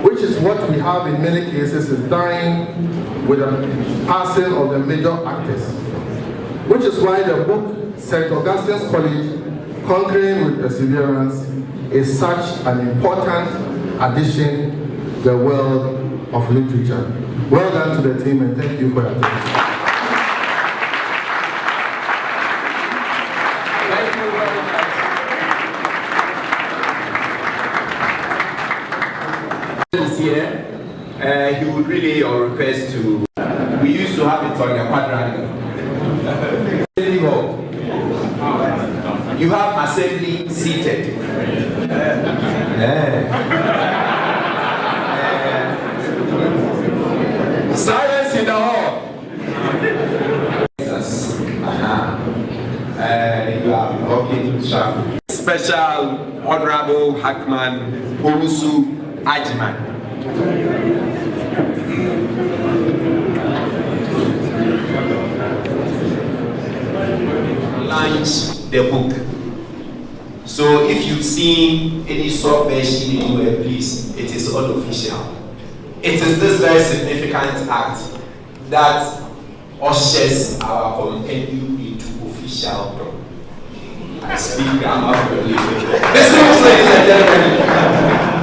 which is what we have in many cases, is dying with the passing of the major actors, which is why the book St. Augustine's College, Conquering with Perseverance, is such an important addition to the world of literature. Well done to the team, and thank you for your attention. Thank you very much. This year, he would really request to. We used to have it on the quadrangle. You have assembly seated. Silence in the hall. You are talking sharp. Special Honorable Hackman Owusu Ajiman. Launch the book. So if you've seen any soft version anywhere, please, it is unofficial. It is this very significant act that ushers our compendium into official law. I speak grammar for you. Listen, ladies and gentlemen.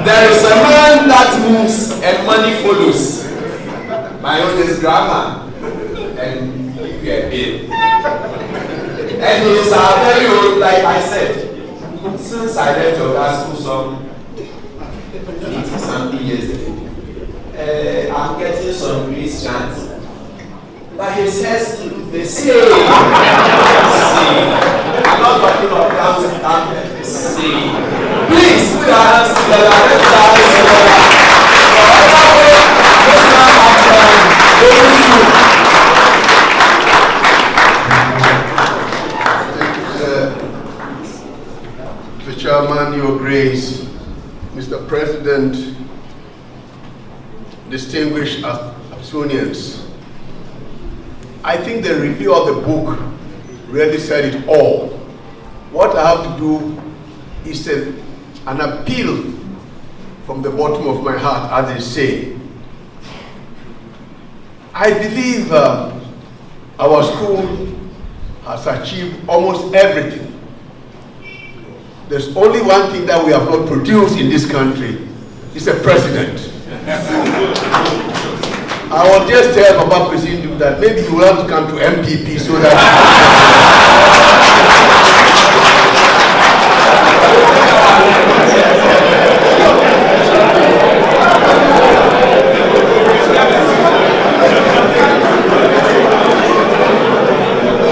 There is a man that moves and money follows. My own is grammar and we are paid. And he is very old, like I said. Since I left Augustine some 80-something years ago, I'm getting some grease chance. But his hair still looks the same. I'm not talking of down the same. Please put your hands together. Let's put our hands together. Mr. Chairman, Your Grace, Mr. President, distinguished Absonians, I think the review of the book really said it all. What I have to do is an appeal from the bottom of my heart, as they say. I believe our school has achieved almost everything. There's only one thing that we have not produced in this country. It's a president. I will just tell Papa President that maybe he will have to come to MPP so that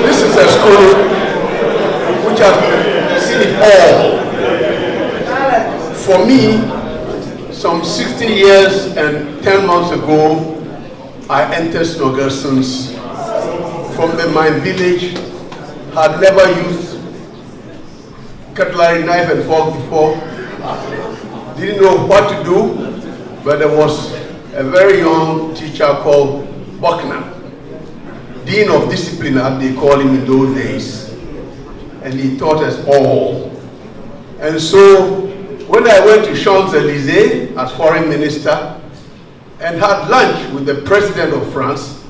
this is a school which has seen it all. For me, some 60 years and 10 months ago, I entered Snoggerson's from my village, had never used cutlery, knife and fork before, didn't know what to do, but there was a very young teacher called Buckner, Dean of Discipline, as they call him in those days, and he taught us all. And so, when I went to Champs-Élysées as foreign minister, and had lunch with the president of France,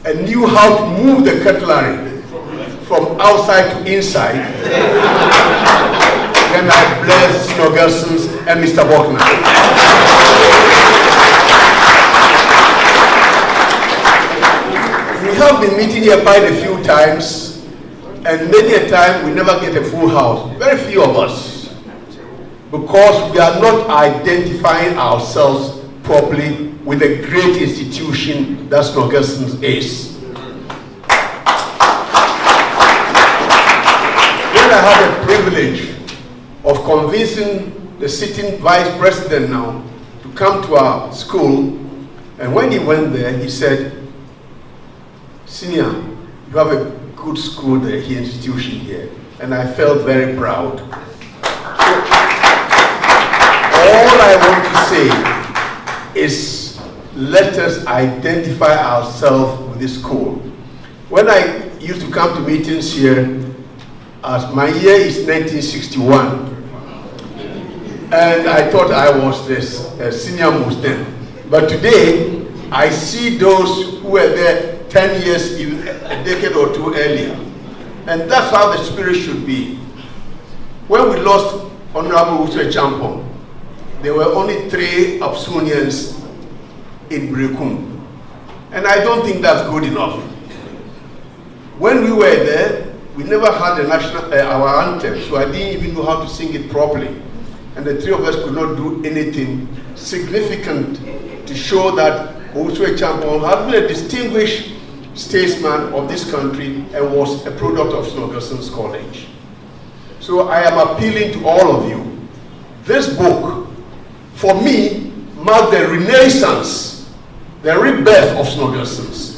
and knew how to move the cutlery from outside to inside, then I blessed Snoggerson's and Mr. Buckner. We have been meeting here quite a few times, and many a time we never get a full house, very few of us, because we are not identifying ourselves properly with a great institution that Snoggerson's is. When I had the privilege of convincing the sitting vice president now to come to our school, and when he went there, he said, "Senior, you have a good school there, institution here," and I felt very proud. All I want to say is, let us identify ourselves with this school. When I used to come to meetings here, as my year is 1961, and I thought I was this senior most then. But today, I see those who were there 10 years, even a decade or two earlier. And that's how the spirit should be. When we lost Honorable Uswe Champon, there were only 3 Absunians in Brekum. And I don't think that's good enough. When we were there, we never had a national, our anthem, so I didn't even know how to sing it properly. And the 3 of us could not do anything significant to show that Uswe Champon had been a distinguished statesman of this country and was a product of Snoggerson's College. So I am appealing to all of you. This book, for me, marked the renaissance, the rebirth of Snoggerson's.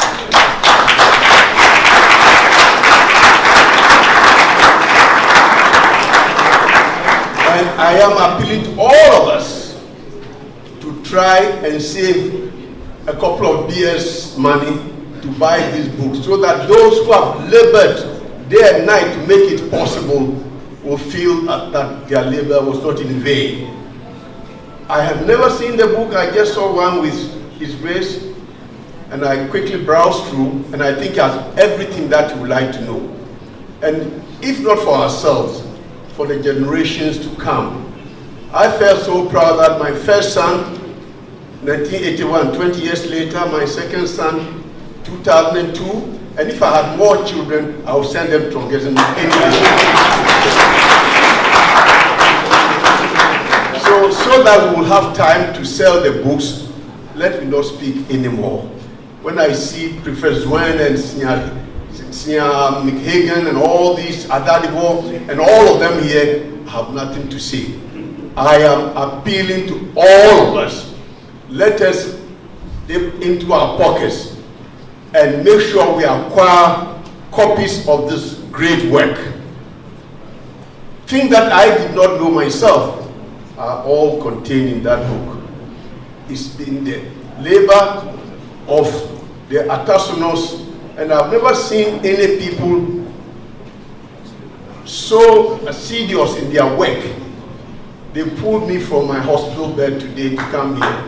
And I am appealing to all of us to try and save a couple of years' money to buy these books, so that those who have labored day and night to make it possible will feel that their labor was not in vain. I have never seen the book. I just saw one with His Grace, and I quickly browsed through, and I think it has everything that you would like to know. And if not for ourselves, for the generations to come. I felt so proud that my first son, 1981, 20 years later, my second son, 2002, and if I had more children, I would send them to Tongason so that we will have time to sell the books. Let me not speak anymore. When I see Professor Zwen and Senior McHagan and all these Adadivo and all of them here, I have nothing to say. I am appealing to all of us. Let us dip into our pockets and make sure we acquire copies of this great work. Things that I did not know myself are all contained in that book. It's in the labor of the Atasonos, and I've never seen any people so assiduous in their work they pulled me from my hospital bed today to come here.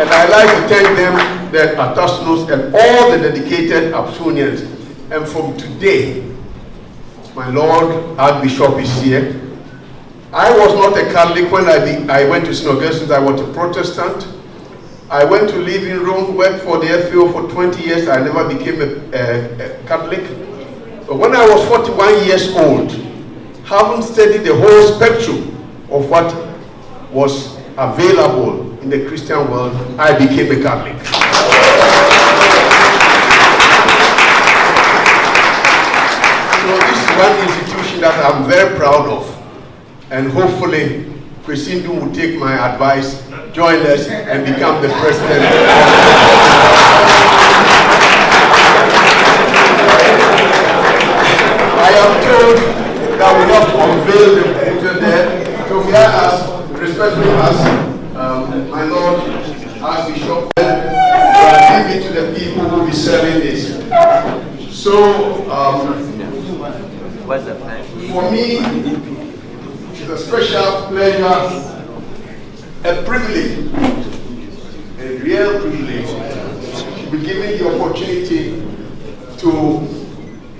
And I'd like to thank them, the Atasnos, and all the dedicated Absonians. And from today, my Lord Archbishop is here. I was not a Catholic when I went to St. Augustine. I was a Protestant. I went to live in Rome, worked for the FAO for 20 years. I never became a Catholic. But when I was 41 years old, having studied the whole spectrum of what was available in the Christian world, I became a Catholic. So this is one institution that I'm very proud of. And hopefully, Christine will take my advice, join us, and become the president. I am told that we have to unveil the picture there. So we are asked, respectfully asked, my Lord Archbishop, to give it to the people who will be selling this. So, for me, it's a special pleasure, a privilege, a real privilege, to be given the opportunity to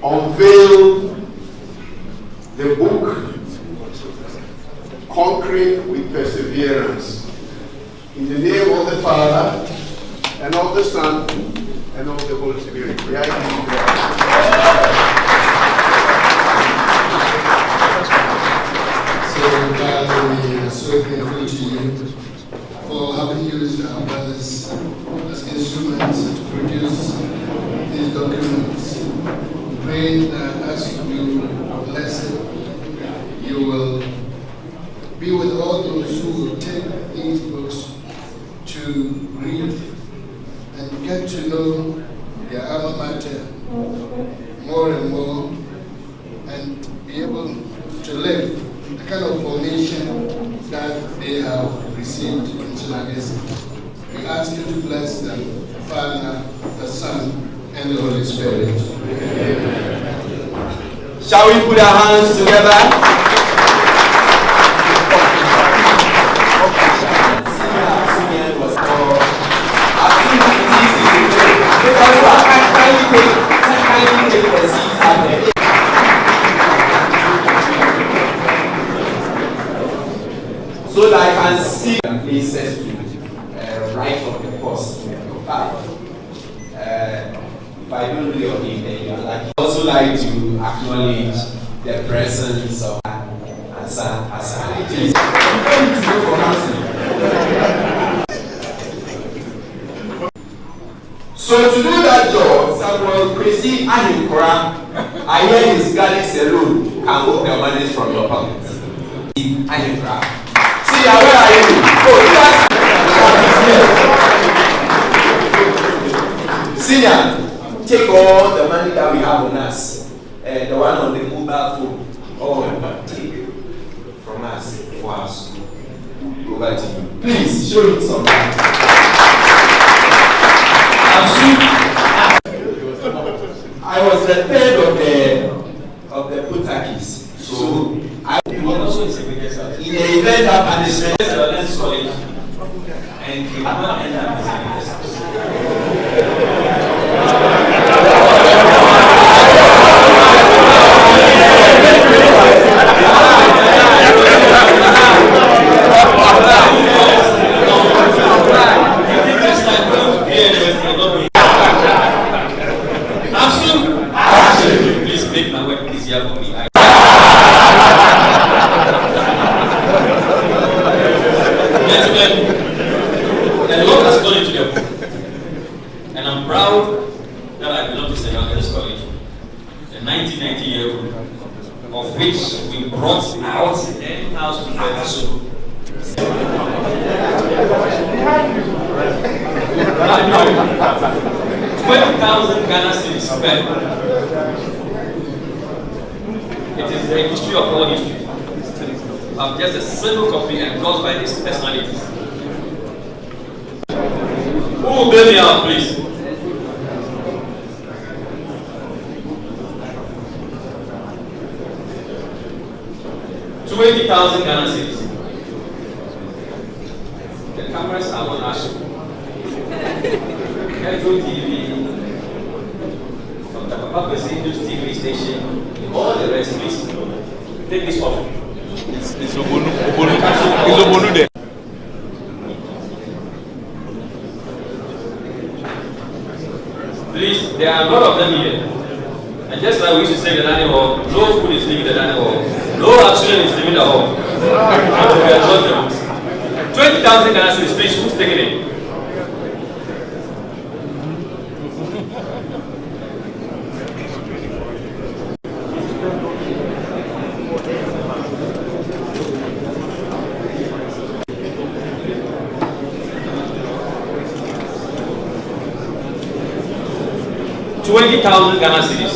unveil the book, Conquering with Perseverance, in the name of the Father, and of the Son, and of the Holy Spirit. So, Father, we are so grateful to you for having used our brothers as instruments to produce these documents. Praying that as you bless it, you will be with all those who will take these books to read and get to know their alma mater more and more, and be able to live the kind of formation that they have received in St. Augustine. We ask you to bless them, the Father, the Son, and the Holy Spirit. Shall we put our hands together? So that I can see places to right of the course to occupy. If I don't know your name, then you're lucky. I also like to acknowledge the presence of Asa. So to do that job, Samuel Kwesi Ahinkora, I hear his garlic alone can hold the money from your pocket. Ahinkora. See, where are you? Oh, Senior, take all the money that we have on us, the one on the mobile phone, all take from us for our school. Over to you. Please show it some. I was the third of the Putakis, so I in the event that punishment and he will not end up please make my work easier for me. Gentlemen, the Lord has gone into the book, and I'm proud that I belong to St. Augustine College, a 1990-year group, of which we brought out 10,000 friends. 20,000 Ghana cedis spent. It is the history of all history. I'm just a single copy endorsed by these personalities. Who will bail me out, please? 20,000 Ghana cedis. The cameras are on us. Metro TV, Dr. Papa President's TV station, all the rest, please take this off. It's Obonu there. Please, there are a lot of them here. And just like we used to say in the dining hall, no food is leaving the dining hall. No action is leaving the hall. 20,000 Ghana cedis, please, who's taking it? $20,000 Ghana cedis.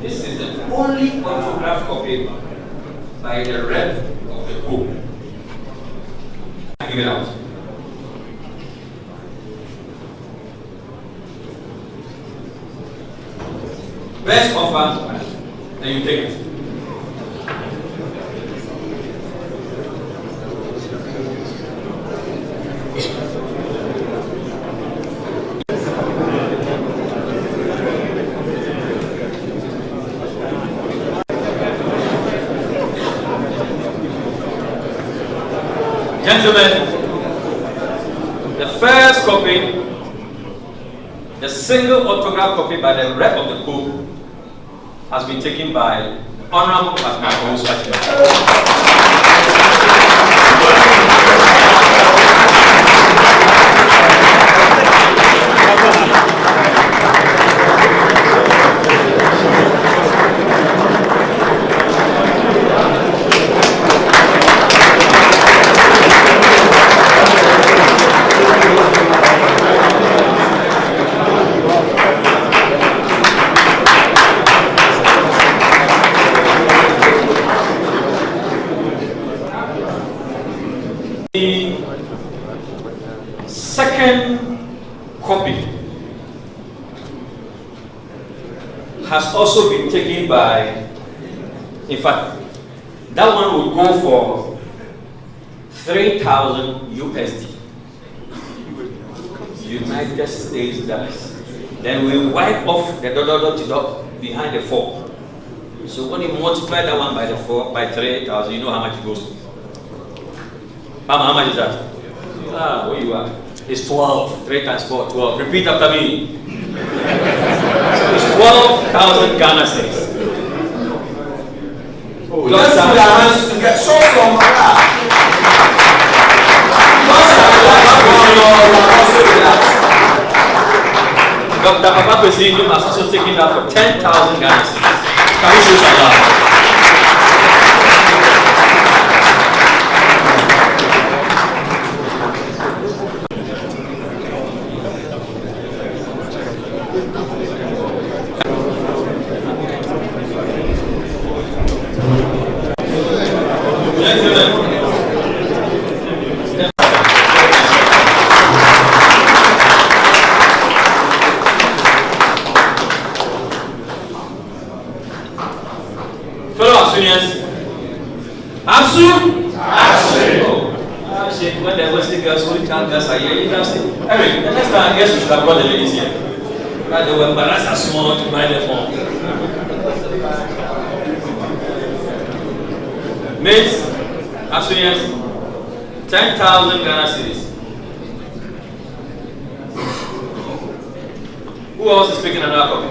This is the only autograph copy by the rep of the Pope. Give it out. Best offer, then you take it. Gentlemen, the first copy, the single autograph copy by the rep of the Pope, has been taken by Honorable Patron. The second copy has also been taken by, in fact, that one will go for 3,000 USD. United States dollars. Then we wipe off the dot behind the 4. So when you multiply that one by the 4 by 3,000, you know how much it goes to. How much is that? Where you are? It's 12. 3 times 4, 12. Repeat after me. So it's 12,000 Ghana cedis. Let's put our hands together. Show some Dr. Papa President has also taken that for 10,000 Ghana cedis. Can we show some love? When the Wesley girls who can't dance are here, you can see. Eric, the next time I guess we should have brought the ladies here. But they were embarrassed as small to buy the phone. Mates, Assyrians, 10,000 Ghana cedis. Who else is speaking another copy?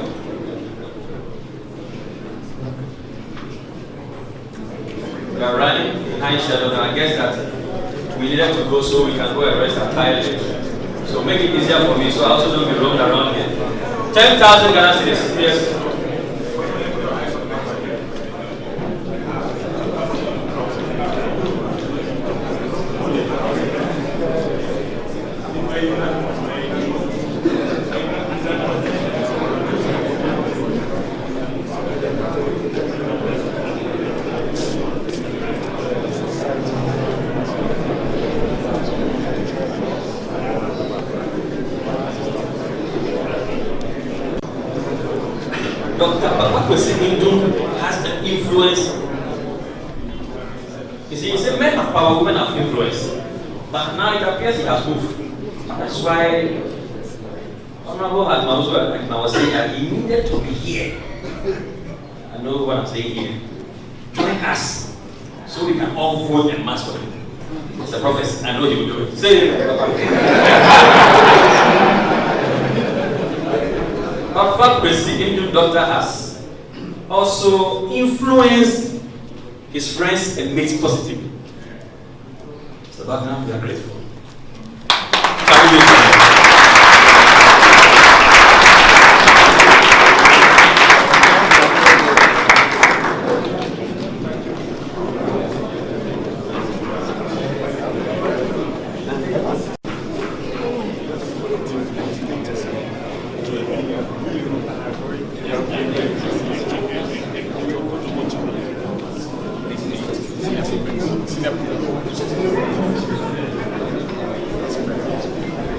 We are running behind shadow, and I guess that we needed to go so we can go and rest our tired legs. So make it easier for me so I also don't be roamed around here. 10,000 Ghana cedis. Yes. Dr. Papa President has the influence You see, he said men have power, women have influence. But now it appears he has moved. That's why Honorable Admanuso was saying that he needed to be here. I know what I'm saying here. Join us so we can all vote and march for him. It's a prophecy. I know he will do it. Say it. Papa President Dr. has also influenced his friends and mates positively. So background, we are grateful.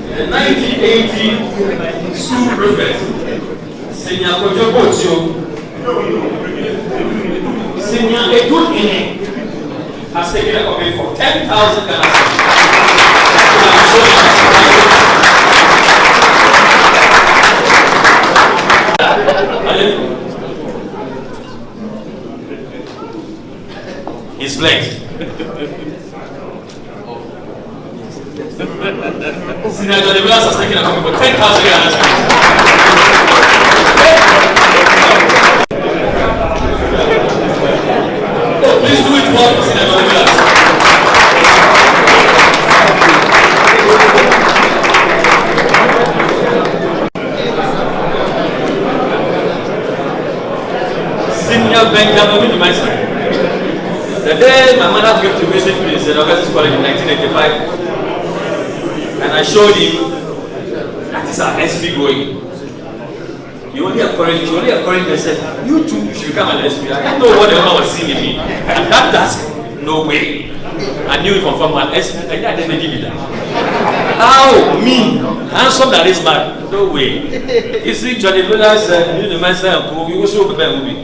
The 1980 school prefect, Senior Kojo Botio, Senior Edun Ine, has taken a copy for 10,000 Ghana. He's blessed. Senator Develas has taken a copy for 10,000 Ghana. Oh, please do it for Senator Develas. Senior Benjamin Metropolitan. The day my mother came to visit me in St. Augustine College in 1985, and I showed him that is our SB going. He only encouraged me and said, you too, you should become an SB. I didn't know what the man was seeing in me. And that task, no way. I knew it from an SB. I didn't give it that. How? Me? Handsome that is man? No way. You see, Johnny Villa said, you the man said, you will show the movie.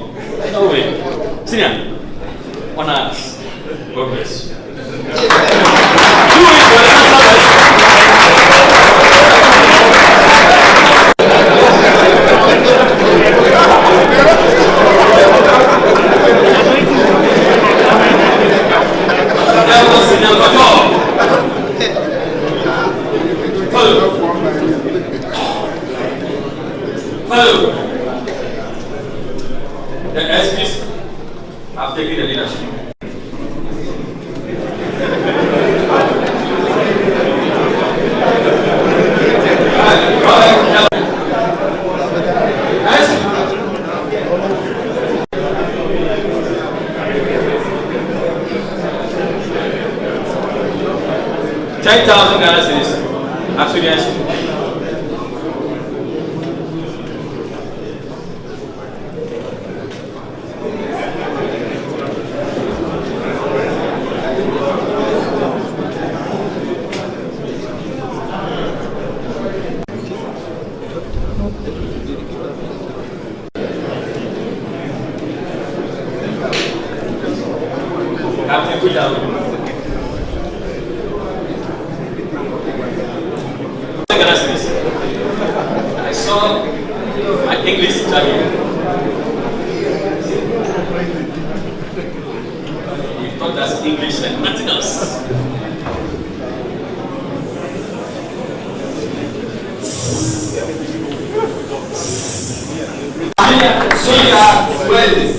No way. Senior, on us. God bless you. Do it for the answer. 10,000 Ghana cedis. Absolutely. Captain, good job. I saw my English teacher here. He taught us English and nothing else.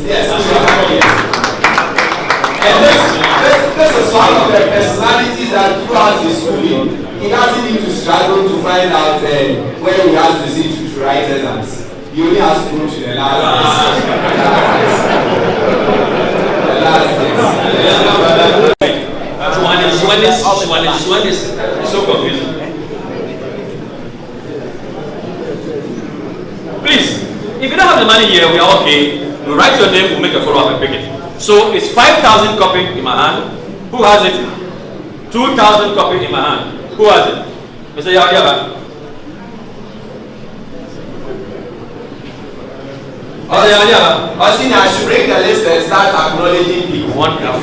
Yes, and this is one of the personalities that throughout his schooling, he doesn't need to struggle to find out where he has to sit to write exams. He only has to go to the last It's so confusing. Please, if you don't have the money here, we are okay. We write your name, we'll make a follow-up and pick it. So it's 5,000 copy in my hand. Who has it? 2,000 copy in my hand. Who has it? Mr. Yaba. Austin, I should break the list and start acknowledging people. Wonderful.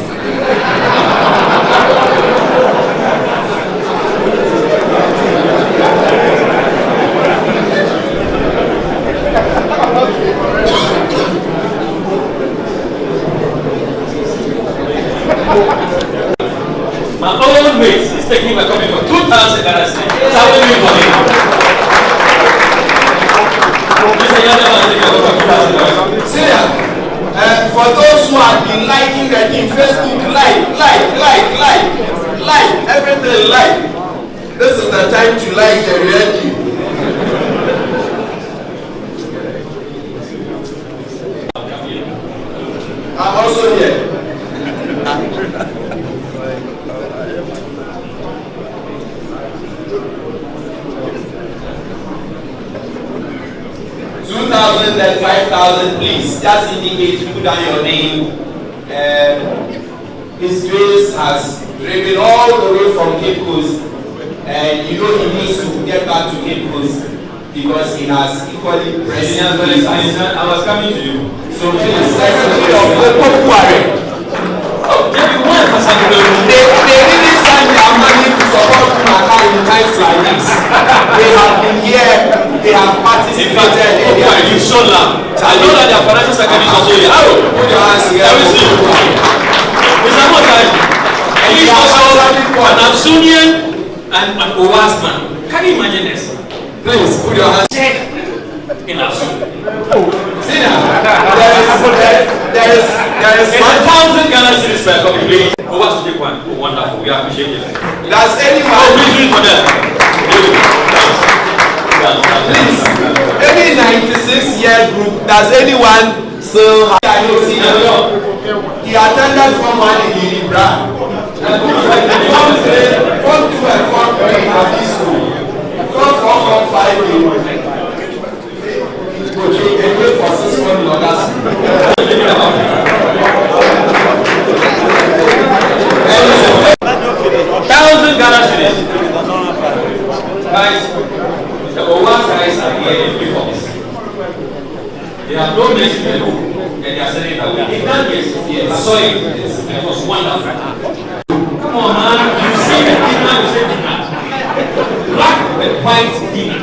My own weight is taking my copy for 2,000 Ghana cedis. It's happening for me. Mr. Yadaman, take your copy for 2,000 Ghana cedis. Senior, for those who have been liking the thing, Facebook, like, everything like. This is the time to like the real thing. I'm also here. $2,000 and $5,000, please. Just indicate, put down your name. His Grace has driven all the way from Cape Coast, and you know he needs to get back to Cape Coast because he has equally pressing. I was coming to you. So please, let's do your they really send their money to support Accra in times like this. They have been here, they have participated in their you so loud. I know that their financial secretary is also here. Put your hands together. Mr. Motai, he is also an Absunian and an Owasman. Can you imagine this? Please put your hands in Absun. There is 1,000 Ghana cedis per copy, please. Oh, what's the one? Oh, wonderful. We appreciate it. Does anyone? Oh, please read for them. Please, any 96-year group, does anyone still have? He attended Form 1 in Libra. Form 2 and Form 3 at this school. Form 4, Form 5 in they wait for 6 months Augustine. 1,000 Ghana cedis. Guys, the Owas guys are here in uniforms. They have no name in the book, and they are selling that way. They done yes, I saw it. It was wonderful. Come on, man. You see the dinner, you say dinner. Black and white dinner.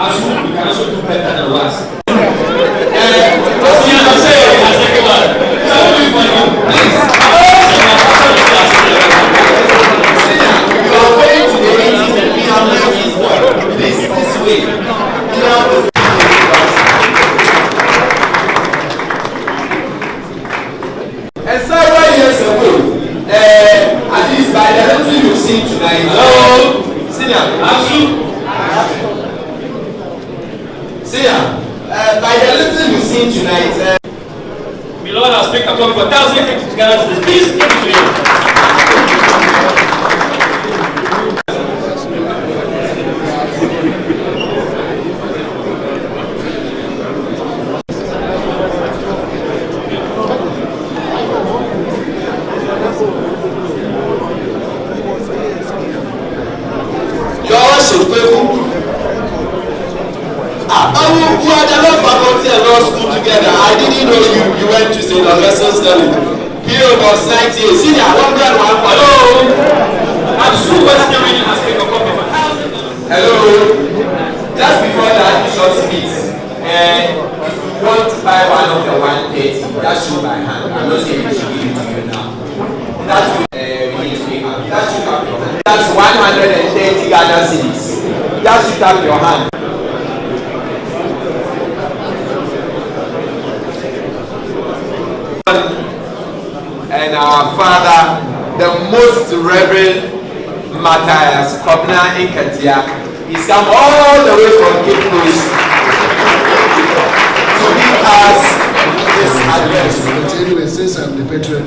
As well, we can also do better than Owas. And several years ago, at least by the little you've seen tonight, hello, senior, by the little you've seen tonight, my Lord has picked a copy for 1,000 Ghana cedis. Please give it to you. You are the law faculty and law school together. I didn't know you went to St. Augustine's College. Period was 98. Senior, 101. Hello. I'm sure West Germany has picked a copy for 1,000. Hello. Just before that, Bishop speaks. If you want to buy one of the 130, that should by hand. I'm not saying we should give it to you now. That should we need to pay hand. That should have your hand. That's 130 Ghana cedis. That should have your hand. And our father, the most Reverend Matthias Nketsiah, he's come all the way from Cape Coast to give us this address. Anyway, since I'm the patron,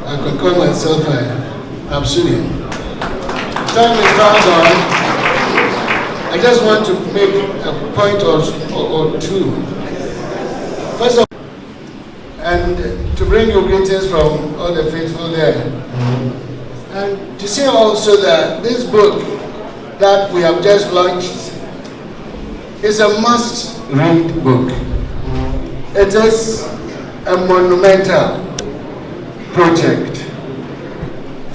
I can call myself Absunian. Time is fast on. I just want to make a point or two. First of all, and to bring you greetings from all the faithful there. And to say also that this book that we have just launched is a must-read book. It is a monumental project.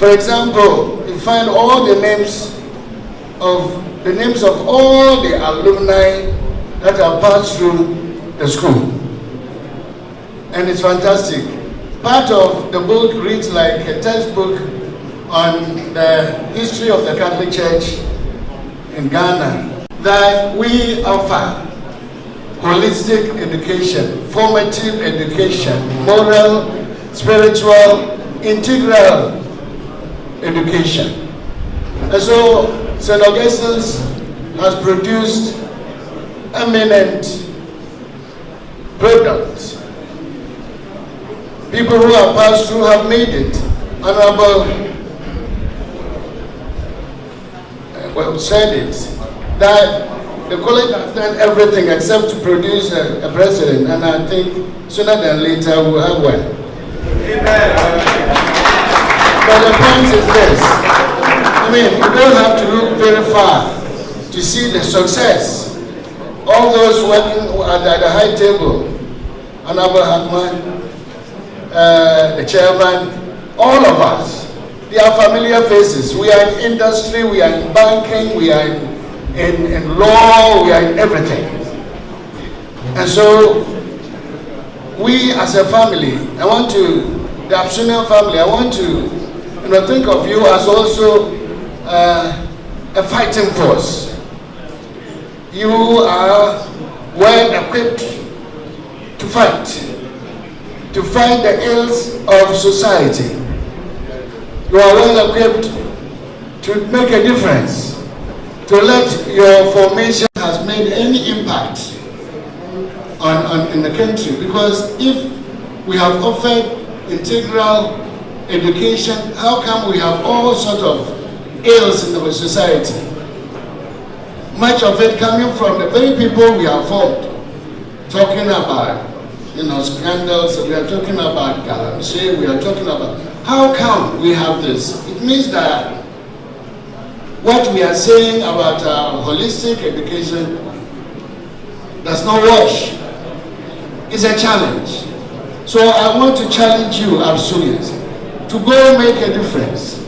For example, you find all the names of all the alumni that have passed through the school. And it's fantastic. Part of the book reads like a textbook on the history of the Catholic Church in Ghana, that we offer holistic education, formative education, moral, spiritual, integral education. And so St. Augustine's has produced eminent products. People who have passed through have made it. Honorable said it, that the college has done everything except to produce a president, and I think sooner than later we'll have one. Amen. But the point is this, I mean, you don't have to look very far to see the success. All those working at the high table, Honorable Hackman, the chairman, all of us, they are familiar faces. We are in industry, we are in banking, we are in law, we are in everything. And so, we as a family, the Absunian family, I want to think of you as also a fighting force. You are well equipped to fight the ills of society. You are well equipped to make a difference, to let your formation has made any impact in the country. Because if we have offered integral education, how come we have all sort of ills in our society? Much of it coming from the very people we are formed, talking about scandals, we are talking about galamsey, we are talking about. How come we have this? It means that what we are saying about our holistic education does not wash. It's a challenge. So I want to challenge you, Absunians, to go make a difference.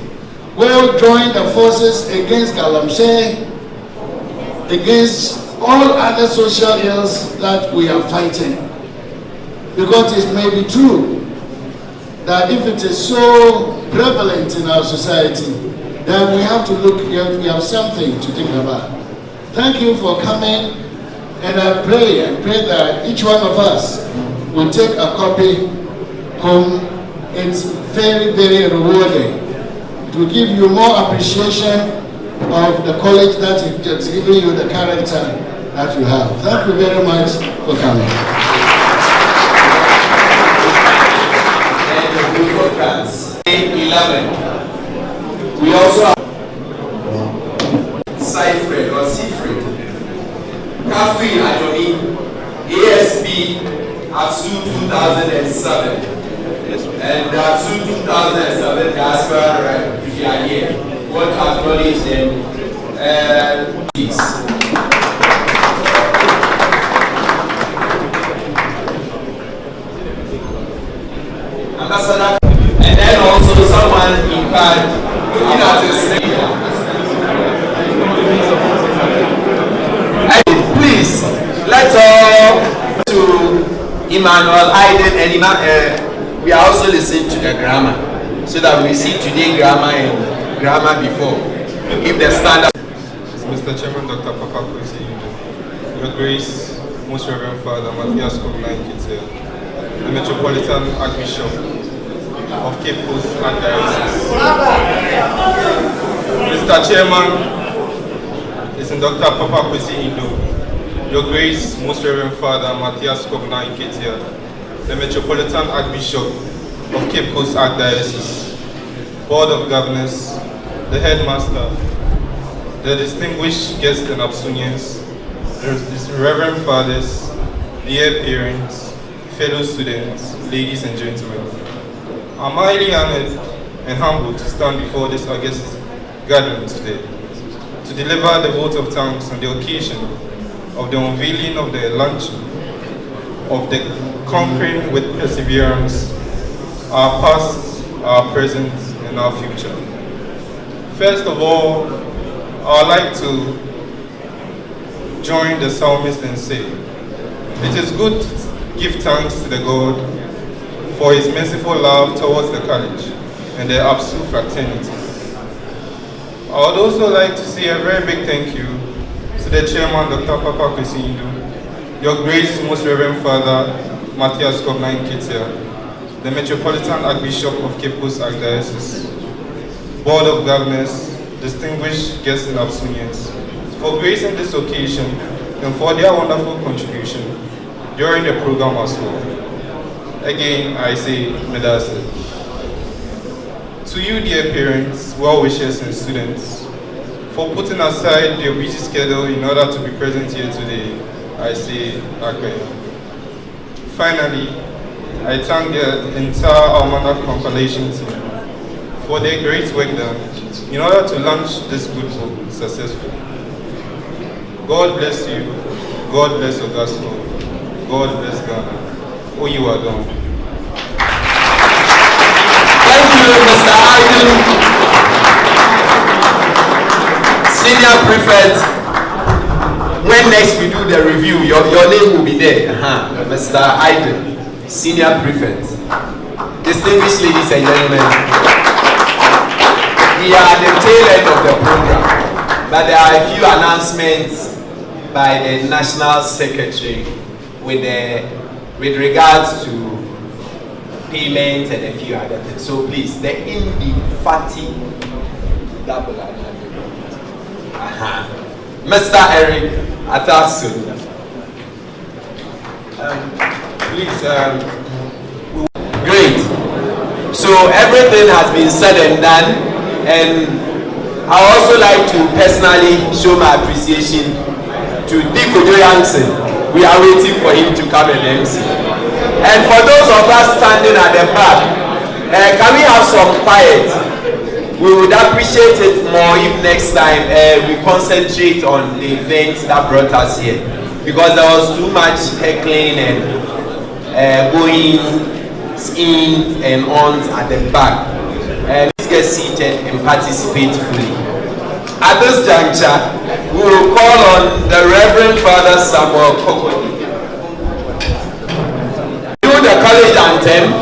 Go join the forces against galamsey, against all other social ills that we are fighting. Because it may be true that if it is so prevalent in our society, then we have to look, we have something to think about. Thank you for coming, and I pray that each one of us will take a copy home. It's very, very rewarding. It will give you more appreciation of the college that is giving you the character that you have. Thank you very much for coming. Programs. 11. We also have Cyfred or Seafred, Kafui Adoni, ASB ASU 2007, and ASU 2007 Diaspora, if you are here, want to acknowledge them, please. Ambassador, and then also someone in fact looking at his please, let's all to Emmanuel, Aiden, and we are also listening to the grammar, so that we see today grammar and grammar before. If the standard. Mr. Chairman, Dr. Papa Kwesi, Your Grace, Most Reverend Father Matthias Nketsiah, the Metropolitan Archbishop of Cape Coast Archdiocese. Mr. Chairman, it's Dr. Papa Kwesi Indo, Your Grace, Most Reverend Father Matthias Nketsiah, the Metropolitan Archbishop of Cape Coast Archdiocese, Board of Governors, the Headmaster, the distinguished guests and Absunians, the Reverend Fathers, dear parents, fellow students, ladies and gentlemen. I'm highly honored and humbled to stand before this august gathering today to deliver the vote of thanks on the occasion of the unveiling of the luncheon of the Conquering with Perseverance, our past, our present, and in our future. First of all, I would like to join the psalmist and say, it is good to give thanks to the God for his merciful love towards the college and the absolute fraternity. I would also like to say a very big thank you to the chairman, Dr. Papa Kwesi Indo, Your Grace, Most Reverend Father Matthias Nketsiah, the Metropolitan Archbishop of Cape Coast Archdiocese, Board of Governors, distinguished guests and Absunians, for gracing this occasion and for their wonderful contribution during the program as well. Again, I say, Medase. To you, dear parents, well-wishers and students, for putting aside your busy schedule in order to be present here today, I say, Accra. Finally, I thank the entire almanac compilation team for their great work done in order to launch this good book successfully. God bless you, God bless Augustine, God bless Ghana. Oh, you are done. Thank you, Mr. Aiden, Senior Prefect. When next we do the review, your name will be there. Mr. Aiden, Senior Prefect. Distinguished ladies and gentlemen, we are at the tail end of the program, but there are a few announcements by the National Secretary with regards to payment and a few other things. So please, the Fatty double. Mr. Eric Atasu. Please, great. So everything has been said and done, and I also like to personally show my appreciation to Dikojo Yankson. We are waiting for him to come and MC. And for those of us standing at the back, can we have some quiet? We would appreciate it more if next time we concentrate on the events that brought us here, because there was too much heckling and going in and on at the back. Let's get seated and participate fully. At this juncture, we will call on the Reverend Father Samuel Kokodi do the college anthem,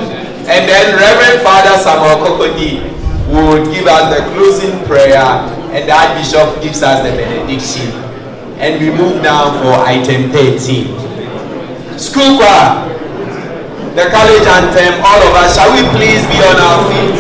and then Reverend Father Samuel Kokodi would give us the closing prayer, and the Archbishop gives us the benediction, and we move down for item 13. School choir, the college anthem. All of us, shall we please be on our feet?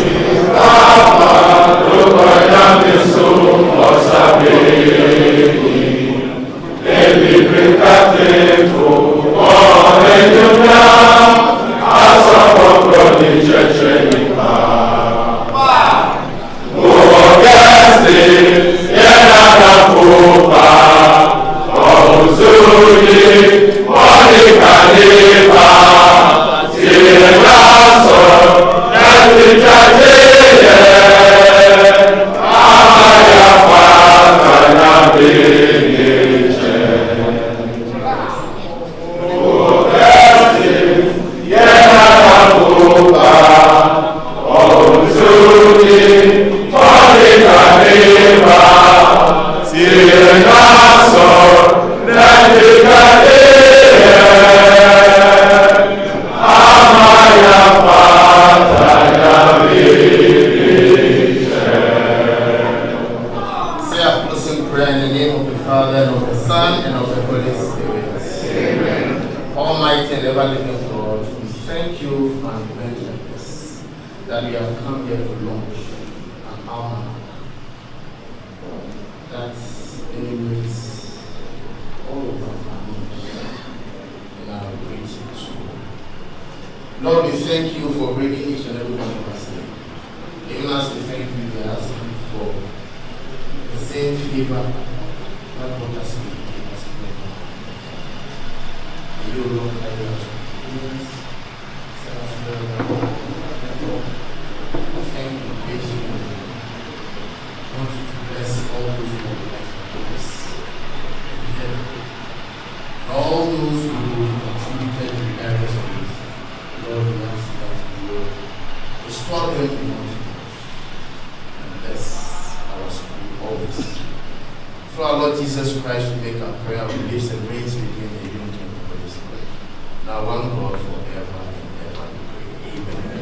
now one God forever and ever.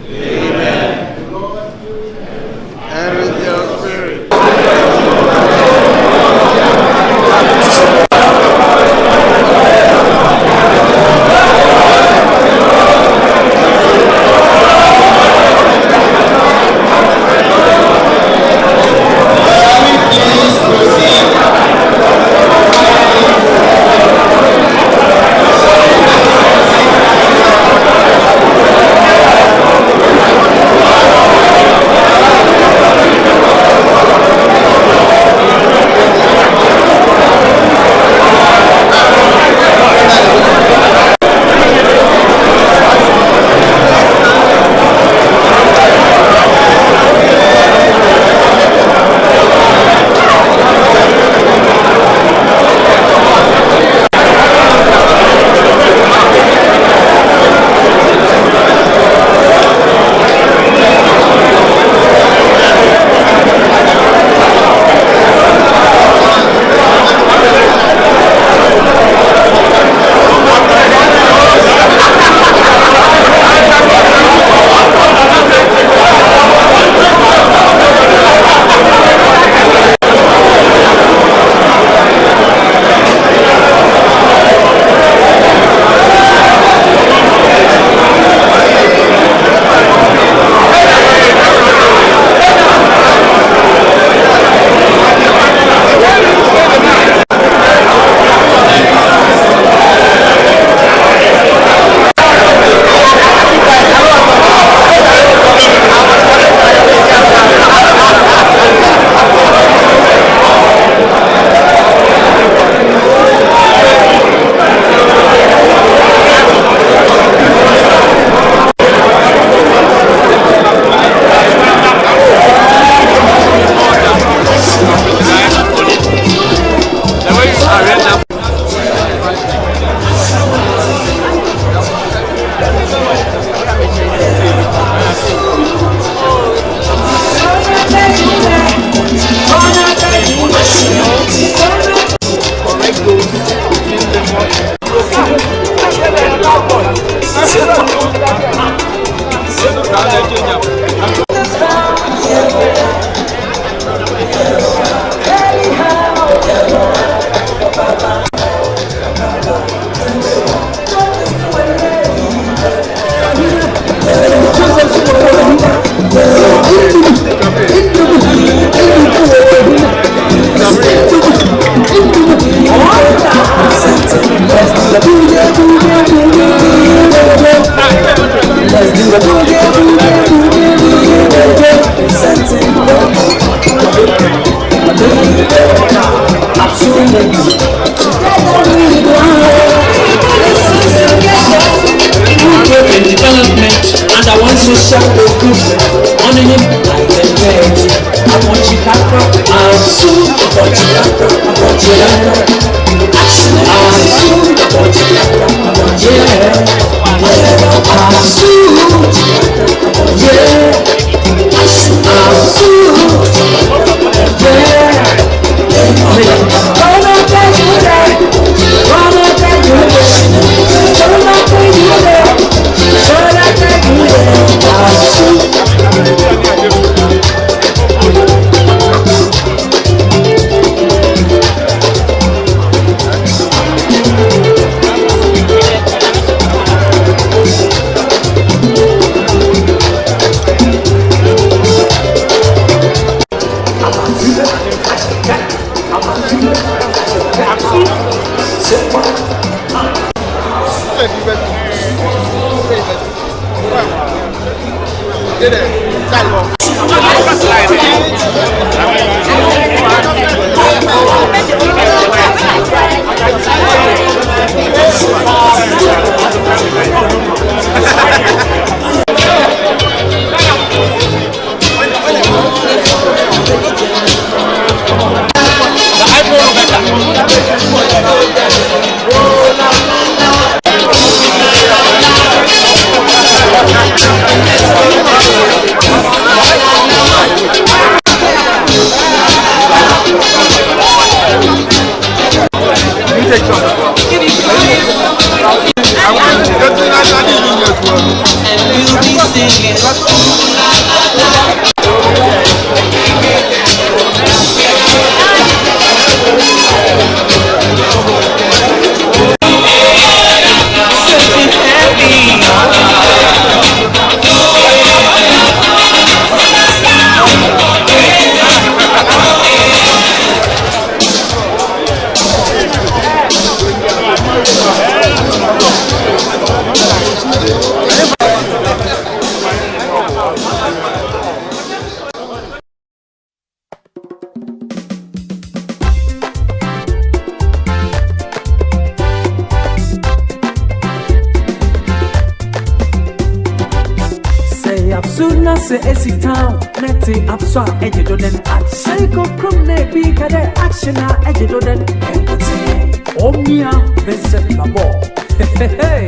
Amen. And with your spirit. Say esi town, neti apsa ejido den Seiko krumne bi kade actiona ejido den Omnia Vincent Labo. Hey,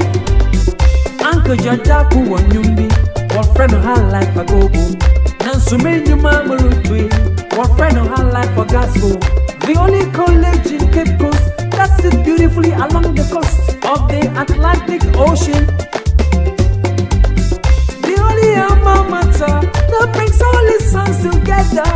Uncle Jajaku wanyumbi, what friend of her life a go boom. Nansume nyuma mulutui, what friend of her life a gospel. The only college in Cape Coast that sits beautifully along the coast of the Atlantic Ocean. Alma mater that brings all his sons together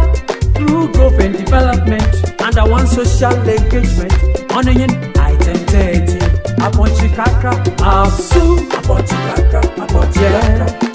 through growth and development under one social engagement. On item 30 upon Chikaka, Apsu, upon Chikaka, upon Chikaka.